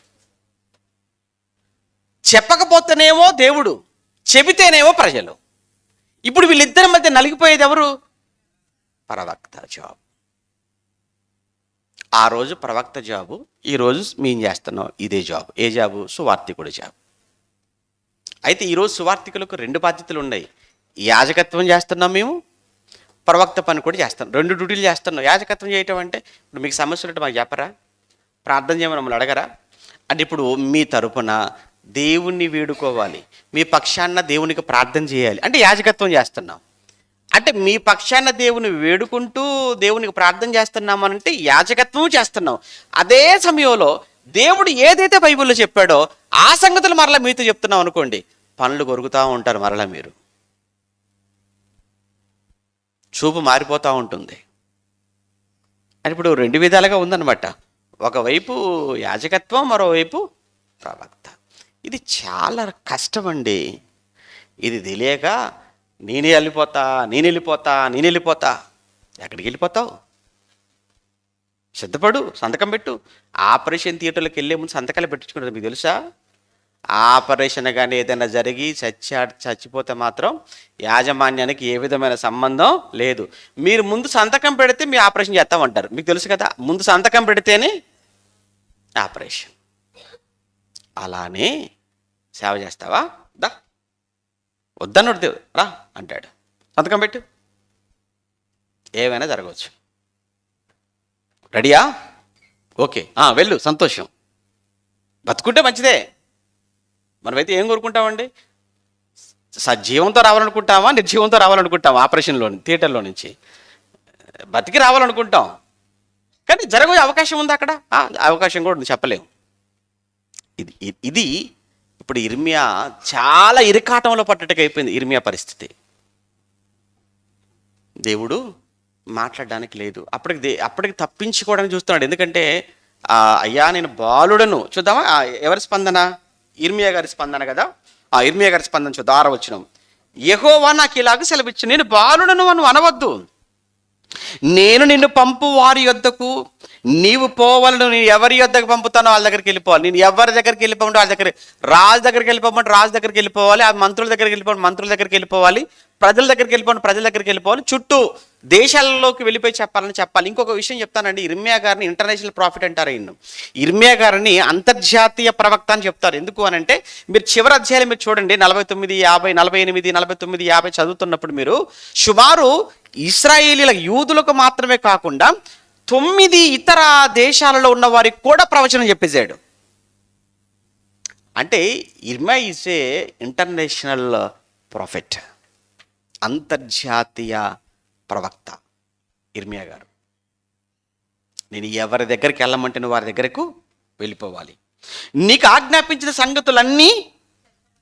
చెప్పకపోతేనేమో దేవుడు, చెబితేనేమో ప్రజలు. ఇప్పుడు వీళ్ళిద్దరి మధ్య నలిగిపోయేది ఎవరు? ప్రవక్త జాబ్. ఆ రోజు ప్రవక్త జాబు, ఈరోజు మేము చేస్తున్నాం ఇదే జాబ్. ఏ జాబు? సువార్థికుడి జాబ్. అయితే ఈరోజు సువార్థికులకు రెండు బాధ్యతలు ఉన్నాయి. యాజకత్వం చేస్తున్నాం మేము, ప్రవక్త పని కూడా చేస్తాం. రెండు డ్యూటీలు చేస్తున్నాం. యాజకత్వం చేయటం అంటే ఇప్పుడు మీకు సమస్యలు ఉంటే మాకు చెప్పరా, ప్రార్థన చేయమని మమ్మల్ని అడగరా అంటే ఇప్పుడు మీ తరపున దేవుణ్ణి వేడుకోవాలి, మీ పక్షాన దేవునికి ప్రార్థన చేయాలి అంటే యాజకత్వం చేస్తున్నాం. అంటే మీ పక్షాన దేవుని వేడుకుంటూ దేవునికి ప్రార్థన చేస్తున్నామనంటే యాజకత్వం చేస్తున్నాం. అదే సమయంలో దేవుడు ఏదైతే బైబిల్లో చెప్పాడో ఆ సంగతులు మరలా మీతో చెప్తున్నాం అనుకోండి, పనులు కొరుకుతూ ఉంటారు, మరలా మీరు చూపు మారిపోతూ ఉంటుంది. అని ఇప్పుడు రెండు విధాలుగా ఉందన్నమాట. ఒకవైపు యాజకత్వం, మరోవైపు ప్రవక్త. ఇది చాలా కష్టం అండి. ఇది తెలియక నేను వెళ్ళిపోతా. ఎక్కడికి వెళ్ళిపోతావు? సిద్ధపడు, సంతకం పెట్టు. ఆపరేషన్ థియేటర్లోకి వెళ్ళే ముందు సంతకాలు పెట్టించుకుంటారు. మీకు తెలుసా? ఆపరేషన్ కానీ ఏదైనా జరిగి చచ్చిపోతే మాత్రం యాజమాన్యానికి ఏ విధమైన సంబంధం లేదు. మీరు ముందు సంతకం పెడితే మీ ఆపరేషన్ చేస్తామంటారు. మీకు తెలుసు కదా, ముందు సంతకం పెడితేనే ఆపరేషన్. అలానే సేవ చేస్తావా? దా, వద్దన్నోడు దేవుడు రా అంటాడు, సంతకం పెట్టు, ఏమైనా జరగవచ్చు. రెడీయా? ఓకే, వెళ్ళు, సంతోషం. బతుకుంటే మంచిదే. మనమైతే ఏం కోరుకుంటామండి? సజీవంతో రావాలనుకుంటామా, నిర్జీవంతో రావాలనుకుంటామా? ఆపరేషన్లో థియేటర్లో నుంచి బతికి రావాలనుకుంటాం, కానీ జరగబోయే అవకాశం ఉంది అక్కడ. అవకాశం కూడా చెప్పలేము. ఇది ఇప్పుడు ఇర్మియా చాలా ఇరకాటంలో పట్టట్టుగా అయిపోయింది. ఇర్మియా పరిస్థితి, దేవుడు మాట్లాడడానికి లేదు. అప్పటికి తప్పించుకోవడానికి చూస్తున్నాడు. ఎందుకంటే అయ్యా నేను బాలుడను. చూద్దామా ఎవరి స్పందన? ఇర్మియా గారి స్పందన కదా. ఇర్మియా గారి స్పందన చూద్దాం. 6వ వచనం. యెహోవా నాకు ఇలాగ సెలవిచ్చు, నేను బాలుడను అని అనవద్దు, నేను నిన్ను పంపు వారి యొద్దకు నీవు పోవాలను. నేను ఎవరి యొద్దకు పంపుతానో వాళ్ళ దగ్గరికి వెళ్ళిపోవాలి. నేను ఎవరి దగ్గరికి వెళ్ళిపోమంటే వాళ్ళ దగ్గర, రాజు దగ్గరికి వెళ్ళిపోమంటే రాజు దగ్గరికి వెళ్ళిపోవాలి, ఆ మంత్రుల దగ్గరికి వెళ్ళిపోమంటే మంత్రుల దగ్గరికి వెళ్ళిపోవాలి, ప్రజల దగ్గరికి వెళ్ళిపోమంటే ప్రజల దగ్గరికి వెళ్ళిపోవాలి, చుట్టూ దేశాలలోకి వెళ్ళిపోయి చెప్పాలి. ఇంకొక విషయం చెప్తానండి, ఇర్మియా గారిని ఇంటర్నేషనల్ ప్రాఫిట్ అంటారు. ఇర్మియా గారిని అంతర్జాతీయ ప్రవక్త అని చెప్తారు. ఎందుకు అని అంటే మీరు చివరి అధ్యాయాలు మీరు చూడండి, 49, 50, 48, 49, 50 చదువుతున్నప్పుడు మీరు సుమారు ఇశ్రాయేలీల యూదులకు మాత్రమే కాకుండా 9 ఇతర దేశాలలో ఉన్న వారికి కూడా ప్రవచనం చెప్పేశాడు. అంటే ఇర్మియా ఈజ్ ఏ ఇంటర్నేషనల్ ప్రాఫిట్. అంతర్జాతీయ ప్రవక్త ఇర్మియా గారు. నేను ఎవరి దగ్గరికి వెళ్ళమంటే నువ్వు వారి దగ్గరకు వెళ్ళిపోవాలి, నీకు ఆజ్ఞాపించిన సంగతులన్నీ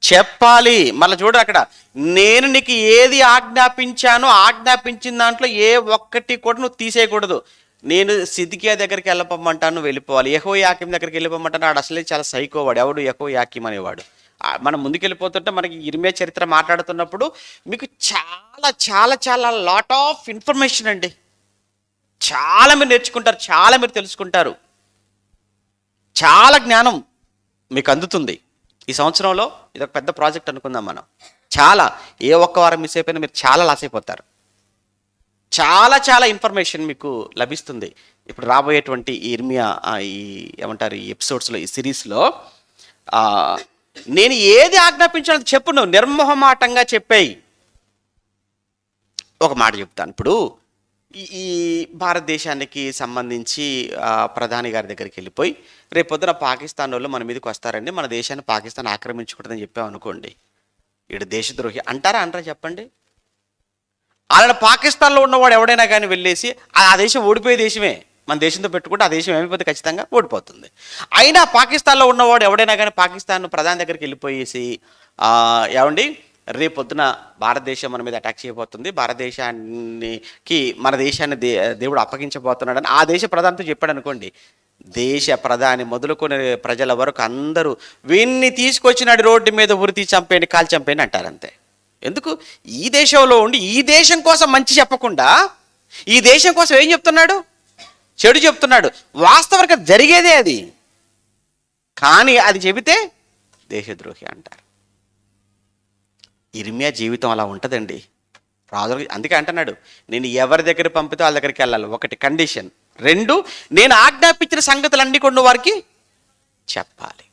చెప్పాలి. మళ్ళీ చూడు అక్కడ, నేను నీకు ఏది ఆజ్ఞాపించానో ఆజ్ఞాపించిన దాంట్లో ఏ ఒక్కటి కూడా నువ్వు తీసేయకూడదు. నేను సిద్కియా దగ్గరికి వెళ్ళిపోమంటాను, వెళ్ళిపోవాలి. యెహోయాకీం దగ్గరికి వెళ్ళిపోమంటాను. ఆడు అసలే చాలా సైకోవాడు. ఎవడు? యెహోయాకీం అనేవాడు. మనం ముందుకెళ్ళిపోతుంటే మనకి ఇర్మియా చరిత్ర మాట్లాడుతున్నప్పుడు మీకు చాలా చాలా చాలా లాట్ ఆఫ్ ఇన్ఫర్మేషన్ అండి. చాలా మీరు నేర్చుకుంటారు, చాలా మీరు తెలుసుకుంటారు, చాలా జ్ఞానం మీకు అందుతుంది. ఈ సంవత్సరంలో ఇది ఒక పెద్ద ప్రాజెక్ట్ అనుకుందాం మనం. చాలా, ఏ ఒక్క వారం మిస్ అయిపోయినా మీరు చాలా లాస్ అయిపోతారు. చాలా చాలా ఇన్ఫర్మేషన్ మీకు లభిస్తుంది. ఇప్పుడు రాబోయేటువంటి ఈ ఇర్మియా ఈ ఏమంటారు ఈ ఎపిసోడ్స్లో, ఈ సిరీస్లో నేను ఏది ఆజ్ఞాపించాలో చెప్పు, నువ్వు నిర్మోహమాటంగా చెప్పేయి. ఒక మాట చెప్తాను. ఇప్పుడు ఈ భారతదేశానికి సంబంధించి ప్రధాని గారి దగ్గరికి వెళ్ళిపోయి, రేపొద్దున పాకిస్తాన్ వాళ్ళు మన మీదకి వస్తారండి, మన దేశాన్ని పాకిస్తాన్ ఆక్రమించకూడదని చెప్పామనుకోండి, ఈడు దేశద్రోహి అంటారా అనరా చెప్పండి? అలాంటి పాకిస్తాన్లో ఉన్నవాడు ఎవడైనా కానీ వెళ్ళేసి ఆ దేశం ఓడిపోయే దేశమే, మన దేశంతో పెట్టుకుంటే ఆ దేశం ఏమైపోతే ఖచ్చితంగా ఓడిపోతుంది. అయినా పాకిస్తాన్లో ఉన్నవాడు ఎవడైనా కానీ పాకిస్తాన్ ప్రధాని దగ్గరికి వెళ్ళిపోయేసి ఏమండి రేపొద్దున భారతదేశం మన మీద అటాక్ చేయబోతుంది, భారతదేశానికి మన దేశాన్ని దేవుడు అప్పగించబోతున్నాడని ఆ దేశ ప్రధానితో చెప్పాడు అనుకోండి, దేశ ప్రధాని మొదలుకొని ప్రజల వరకు అందరూ వీన్ని తీసుకొచ్చినాడు రోడ్డు మీద ఉరితీ చంపేయండి, కాల్ చంపేయండి అంటారు అంతే. ఎందుకు? ఈ దేశంలో ఉండి ఈ దేశం కోసం మంచి చెప్పకుండా ఈ దేశం కోసం ఏం చెప్తున్నాడు? చెడు చెప్తున్నాడు. వాస్తవంగా జరిగేదే అది, కానీ అది చెబితే దేశద్రోహి అంటారు. ఇర్మియా జీవితం అలా ఉంటుందండి. రాజులు అందుకే అంటున్నాడు, నేను ఎవరి దగ్గర పంపితే వాళ్ళ దగ్గరికి వెళ్ళాలి. ఒకటి కండిషన్, రెండు నేను ఆజ్ఞాపించిన సంగతులన్నీ కొన్ని వారికి చెప్పాలి.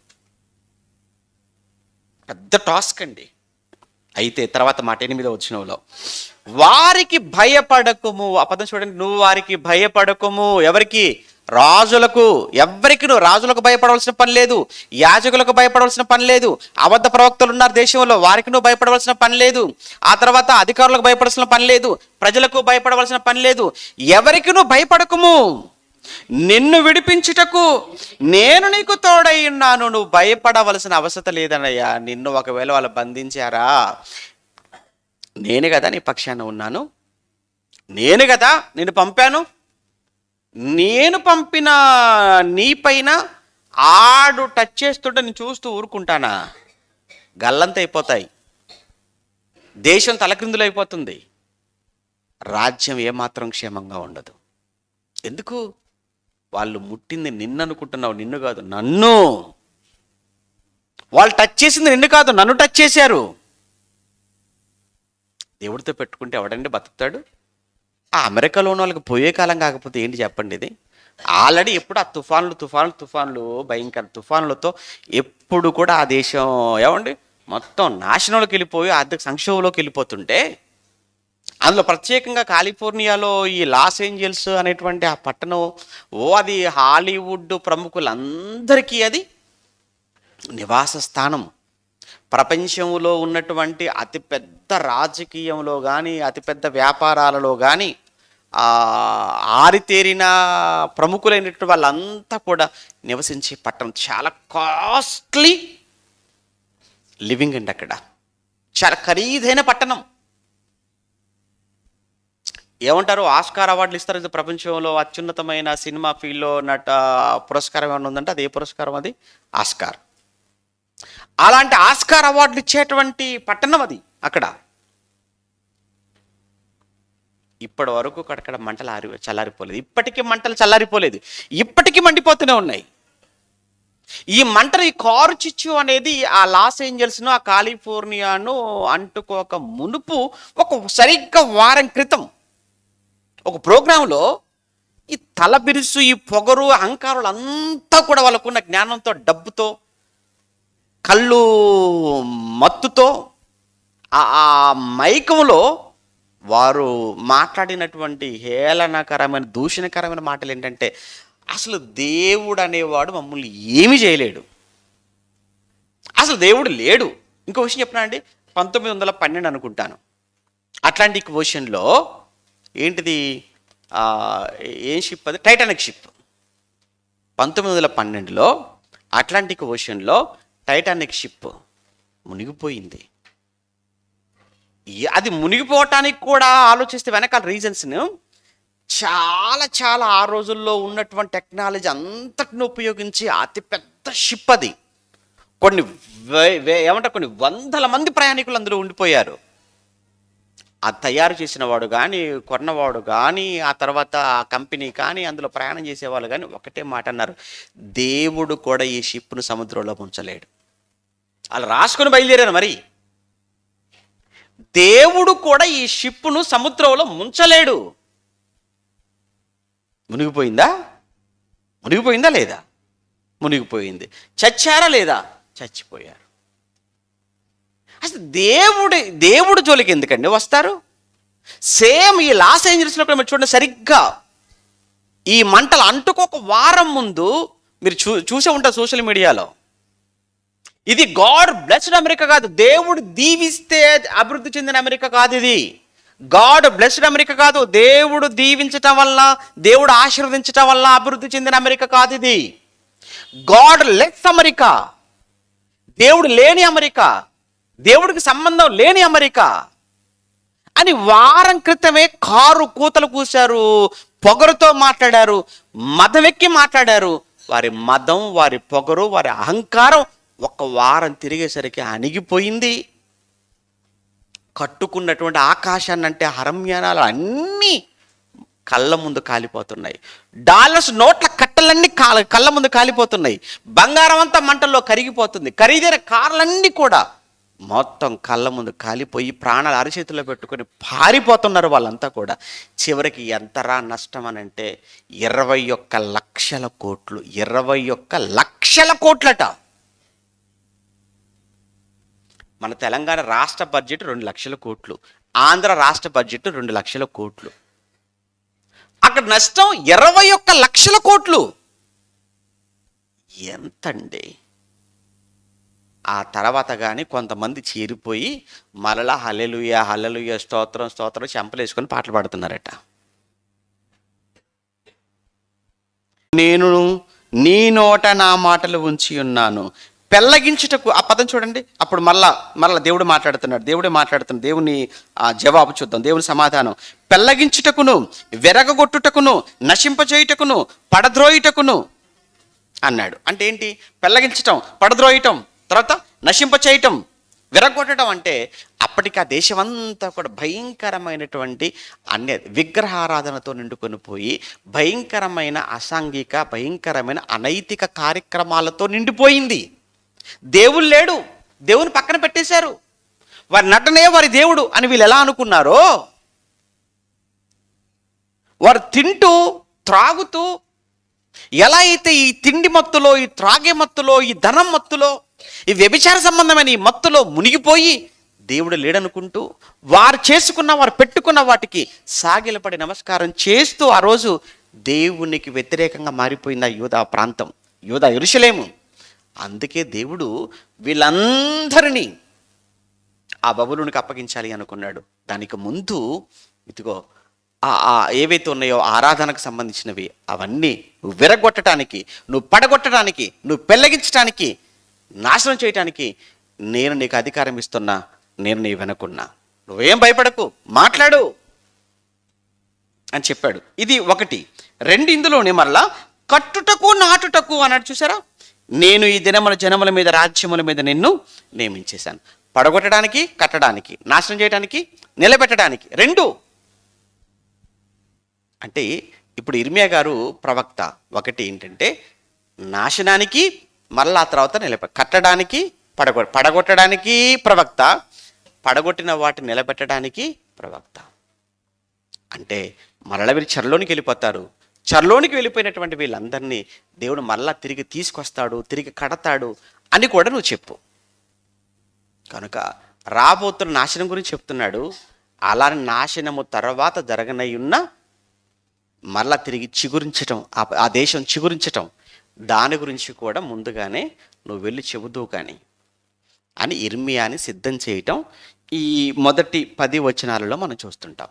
పెద్ద టాస్క్ అండి. అయితే తర్వాత మాట 8వ వచనంలో, వారికి భయపడకుము. ఆ పదం చూడండి, నువ్వు వారికి భయపడకుము. ఎవరికి? రాజులకు. ఎవరికి నువ్వు రాజులకు భయపడవలసిన పని లేదు, యాజకులకు భయపడవలసిన పని లేదు, అబద్ధ ప్రవక్తలు ఉన్నారు దేశంలో, వారికి నువ్వు భయపడవలసిన పని లేదు, ఆ తర్వాత అధికారులకు భయపడాల్సిన పని లేదు, ప్రజలకు భయపడవలసిన పని లేదు. ఎవరికి నువ్వు భయపడకుము, నిన్ను విడిపించుటకు నేను నీకు తోడై ఉన్నాను, నువ్వు భయపడవలసిన అవసరం లేదన్నయ్యా. నిన్ను ఒకవేళ వాళ్ళు బంధించారా, నేనే కదా నీ పక్షాన ఉన్నాను, నేను కదా నిన్ను పంపాను, నేను పంపిన నీపైన ఆడు టచ్ చేస్తుంటే నేను చూస్తూ ఊరుకుంటానా? గల్లంత అయిపోతాయి, దేశం తలక్రిందులు అయిపోతుంది, రాజ్యం ఏమాత్రం క్షేమంగా ఉండదు. ఎందుకు? వాళ్ళు ముట్టింది నిన్ను అనుకుంటున్నావు, నిన్ను కాదు నన్ను. వాళ్ళు టచ్ చేసింది నిన్ను కాదు, నన్ను టచ్ చేశారు. దేవుడితో పెట్టుకుంటే ఎవడండి బతుకుతాడు? ఆ అమెరికాలో ఉన్న వాళ్ళకి పోయే కాలం కాకపోతే ఏంటి చెప్పండి? ఇది ఆల్రెడీ ఎప్పుడు ఆ తుఫాన్లు భయంకర తుఫాన్లతో ఎప్పుడు కూడా ఆ దేశం ఏమండి మొత్తం నాశనంలోకి వెళ్ళిపోయి ఆర్థిక సంక్షోభంలోకి వెళ్ళిపోతుంటే, అందులో ప్రత్యేకంగా కాలిఫోర్నియాలో ఈ లాస్ ఏంజల్స్ అనేటువంటి ఆ పట్టణం, అది హాలీవుడ్ ప్రముఖులందరికీ అది నివాస స్థానం. ప్రపంచంలో ఉన్నటువంటి అతిపెద్ద రాజకీయంలో కానీ అతిపెద్ద వ్యాపారాలలో కానీ ఆరితేరిన ప్రముఖులైనటువంటి వాళ్ళంతా కూడా నివసించే పట్టణం. చాలా కాస్ట్లీ లివింగ్ అండి అక్కడ, చాలా ఖరీదైన పట్టణం. ఏమంటారు? ఆస్కార్ అవార్డులు ఇస్తారు ప్రపంచంలో అత్యున్నతమైన సినిమా ఫీల్డ్లో పురస్కారం ఏమైనా ఉందంటే అది ఏ పురస్కారం? అది ఆస్కార్. అలాంటి ఆస్కార్ అవార్డులు ఇచ్చేటువంటి పట్టణం అది అక్కడ. ఇప్పటి వరకు అక్కడ మంటలు చల్లారిపోలేదు, ఇప్పటికీ మంటలు చల్లారిపోలేదు, ఇప్పటికీ మండిపోతూనే ఉన్నాయి. ఈ మంటలు, ఈ కారు చిచ్చు అనేది ఆ లాస్ ఏంజల్స్ను ఆ కాలిఫోర్నియాను అంటుకోక మునుపు సరిగ్గా వారం క్రితం ఒక ప్రోగ్రాంలో ఈ తలబిరుసు, ఈ పొగరు, అహంకారులు అంతా కూడా వాళ్ళకున్న జ్ఞానంతో, డబ్బుతో, కళ్ళు మత్తుతో ఆ మైకంలో వారు మాట్లాడినటువంటి హేళనకరమైన దూషణకరమైన మాటలు ఏంటంటే, అసలు దేవుడు అనేవాడు మమ్మల్ని ఏమీ చేయలేడు, అసలు దేవుడు లేడు. ఇంకో విషయం చెప్పినా అండి, 1912 అనుకుంటాను, అట్లాంటిక్ ఓషన్లో ఏంటిది, ఆ, ఏం షిప్ అది, టైటానిక్ షిప్. 1912లో అట్లాంటిక్ ఓషన్లో టైటానిక్ షిప్ మునిగిపోయింది. అది మునిగిపోవటానికి కూడా ఆలోచిస్తే వెనకాల రీజన్స్ను చాలా చాలా ఆ రోజుల్లో ఉన్నటువంటి టెక్నాలజీ అంతటిని ఉపయోగించి అతిపెద్ద షిప్ అది. కొన్ని ఏమంటారు, కొన్ని వందల మంది ప్రయాణికులు అందులో ఉండిపోయారు. అది తయారు చేసిన వాడు కానీ, కొన్నవాడు కానీ, ఆ తర్వాత ఆ కంపెనీ కానీ, అందులో ప్రయాణం చేసేవాళ్ళు కానీ ఒకటే మాట అన్నారు, దేవుడు కూడా ఈ షిప్ను సముద్రంలో ముంచలేడు. వాళ్ళు రాసుకొని బయలుదేరారు. మరి దేవుడు కూడా ఈ షిప్ను సముద్రంలో ముంచలేడు. మునిగిపోయిందా? మునిగిపోయిందా లేదా? మునిగిపోయింది. చచ్చారా లేదా? చచ్చిపోయారు. అసలు దేవుడు జోలికి ఎందుకండి వస్తారు? సేమ్ ఈ లాస్ ఏంజల్స్లో కూడా మీరు చూడండి, సరిగ్గా ఈ మంటలు అంటుకోక వారం ముందు మీరు చూసే ఉంటారు సోషల్ మీడియాలో. ఇది గాడ్ బ్లెస్డ్ అమెరికా కాదు, దేవుడు దీవిస్తే అభివృద్ధి చెందిన అమెరికా కాదు. ఇది గాడ్ బ్లెస్డ్ అమెరికా కాదు, దేవుడు దీవించటం వల్ల, దేవుడు ఆశీర్వదించటం వల్ల అభివృద్ధి చెందిన అమెరికా కాదు. ఇది గాడ్ లెస్ అమెరికా, దేవుడు లేని అమెరికా, దేవుడికి సంబంధం లేని అమెరికా అని వారం క్రితమే కారు కూతలు కూశారు, పొగరుతో మాట్లాడారు, మదవెక్కి మాట్లాడారు. వారి మదం, వారి పొగరు, వారి అహంకారం ఒక వారం తిరిగేసరికి అణిగిపోయింది. కట్టుకున్నటువంటి ఆకాశాన్ని అంటే హరమ్యానాలు అన్నీ కళ్ళ ముందు కాలిపోతున్నాయి. డాలర్స్ నోట్ల కట్టలన్నీ కళ్ళ ముందు కాలిపోతున్నాయి. బంగారం అంతా మంటల్లో కరిగిపోతుంది. ఖరీదైన కార్లన్నీ కూడా మొత్తం కళ్ళ ముందు కాలిపోయి ప్రాణాలు అరిచేతుల్లో పెట్టుకొని పారిపోతున్నారు వాళ్ళంతా కూడా. చివరికి ఎంతరా నష్టం అని అంటే 21 లక్షల కోట్లు. 21 లక్షల కోట్లట. మన తెలంగాణ రాష్ట్ర బడ్జెట్ 2 లక్షల కోట్లు, ఆంధ్ర రాష్ట్ర బడ్జెట్ 2 లక్షల కోట్లు. అక్కడ నష్టం 21 లక్షల కోట్లు. ఎంతండి? ఆ తర్వాత కానీ కొంతమంది చేరిపోయి మరలా హల్లెలూయా హల్లెలూయా స్తోత్రం స్తోత్రం చెంపలు వేసుకొని పాటలు పాడుతున్నారట. నేను నీ నోట నా మాటలు ఉంచి ఉన్నాను, పెళ్ళగించుటకు. ఆ పదం చూడండి. అప్పుడు మరలా దేవుడు మాట్లాడుతున్నాడు. దేవుడే మాట్లాడుతున్నాడు. దేవుని జవాబు చూద్దాం, దేవుని సమాధానం. పెళ్ళగించుటకును, వెరగగొట్టుటకును, నశింపచేయుటకును, పడద్రోయుటకును అన్నాడు. అంటే ఏంటి? పెళ్ళగించటం, పడద్రోయటం, తర్వాత నశింపచేయటం, విరగొట్టడం. అంటే అప్పటికి ఆ దేశమంతా కూడా భయంకరమైనటువంటి విగ్రహారాధనతో నిండుకొని పోయి, భయంకరమైన అసాంఘిక, భయంకరమైన అనైతిక కార్యక్రమాలతో నిండిపోయింది. దేవుడు లేడు, దేవుని పక్కన పెట్టేశారు. వారి నటనే వారి దేవుడు అని వీళ్ళు ఎలా అనుకున్నారో, వారు తింటూ త్రాగుతూ ఎలా అయితే ఈ తిండి మత్తులో, ఈ త్రాగే మత్తులో, ఈ ధనం మత్తులో, ఈ వ్యభిచార సంబంధమైన ఈ మత్తులో మునిగిపోయి దేవుడు లేడనుకుంటూ వారు పెట్టుకున్న వాటికి సాగిలపడి నమస్కారం చేస్తూ ఆ రోజు దేవునికి వ్యతిరేకంగా మారిపోయింది ఆ యూదా ప్రాంతం, యూదా యెరూషలేము. అందుకే దేవుడు వీళ్ళందరినీ ఆ బబులోనికి అప్పగించాలి అనుకున్నాడు. దానికి ముందు ఇదిగో ఏవైతే ఉన్నాయో ఆరాధనకు సంబంధించినవి అవన్నీ నువ్వు విరగొట్టడానికి, నువ్వు పడగొట్టడానికి, నువ్వు పెళ్ళగించడానికి, నాశనం చేయటానికి నేను నీకు అధికారం ఇస్తున్నా. నేను నీ వెనకున్నా, నువ్వేం భయపడకు, మాట్లాడు అని చెప్పాడు. ఇది ఒకటి. 2 ఇందులోనే మరలా కట్టుటకు నాటుటకు అన్నాడు. చూసారా? నేను ఈ దినముల జనముల మీద, రాజ్యముల మీద నిన్ను నియమించేశాను. పడగొట్టడానికి, కట్టడానికి, నాశనం చేయడానికి, నిలబెట్టడానికి. 2 అంటే ఇప్పుడు ఇర్మియా గారు ప్రవక్త. ఒకటి ఏంటంటే నాశనానికి, మళ్ళా తర్వాత కట్టడానికి, పడగొట్టడానికి ప్రవక్త, పడగొట్టిన వాటిని నిలబెట్టడానికి ప్రవక్త. అంటే మరలా వీళ్ళు చెరలోనికి వెళ్ళిపోతారు. చెరలోనికి వెళ్ళిపోయినటువంటి వీళ్ళందరినీ దేవుడు మరలా తిరిగి తీసుకొస్తాడు, తిరిగి కడతాడు అని కూడా నువ్వు చెప్పు. కనుక రాబోతున్న నాశనం గురించి చెప్తున్నాడు. అలానే నాశనము తర్వాత జరగనయ్యున్న మరలా తిరిగి చిగురించటం, ఆ దేశం చిగురించటం, దాని గురించి కూడా ముందుగానే నువ్వు వెళ్ళి చెబుతూ. కానీ అని ఇర్మియాని సిద్ధం చేయటం ఈ మొదటి 10 వచనాలలో మనం చూస్తుంటాం.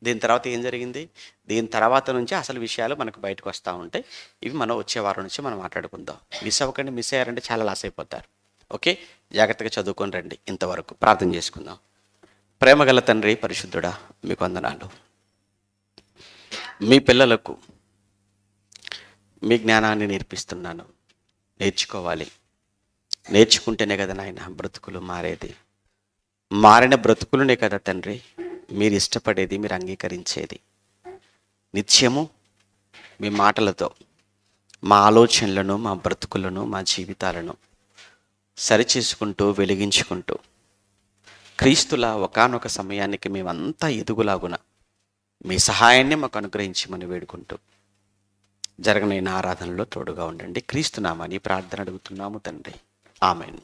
దీని తర్వాత ఏం జరిగింది? దీని తర్వాత నుంచి అసలు విషయాలు మనకు బయటకు వస్తూ ఉంటాయి. ఇవి మనం వచ్చే వారం నుంచి మనం మాట్లాడుకుందాం. మిస్ అవ్వకండి. మిస్ అయ్యారంటే చాలా లాస్ అయిపోతారు. ఓకే, జాగ్రత్తగా చదువుకొని రండి. ఇంతవరకు ప్రార్థన చేసుకుందాం. ప్రేమగల తండ్రి, పరిశుద్ధుడా, మీకు వందనాలు. మీ పిల్లలకు మీ జ్ఞానాన్ని నేర్పిస్తున్నాను. నేర్చుకోవాలి. నేర్చుకుంటేనే కదా నాయన బ్రతుకులు మారేది. మారిన బ్రతుకులనే కదా తండ్రి మీరు ఇష్టపడేది, మీరు అంగీకరించేది. నిత్యము మీ మాటలతో మా ఆలోచనలను, మా బ్రతుకులను, మా జీవితాలను సరిచేసుకుంటూ, వెలిగించుకుంటూ క్రీస్తులా ఒకానొక సమయానికి మేమంతా ఎదుగులాగున మీ సహాయాన్ని మాకు అనుగ్రహించమని వేడుకుంటూ జరగనైన ఆరాధనలో తోడుగా ఉండండి. క్రీస్తు నామని ప్రార్థన అడుగుతున్నాము తండ్రి. ఆమెన్.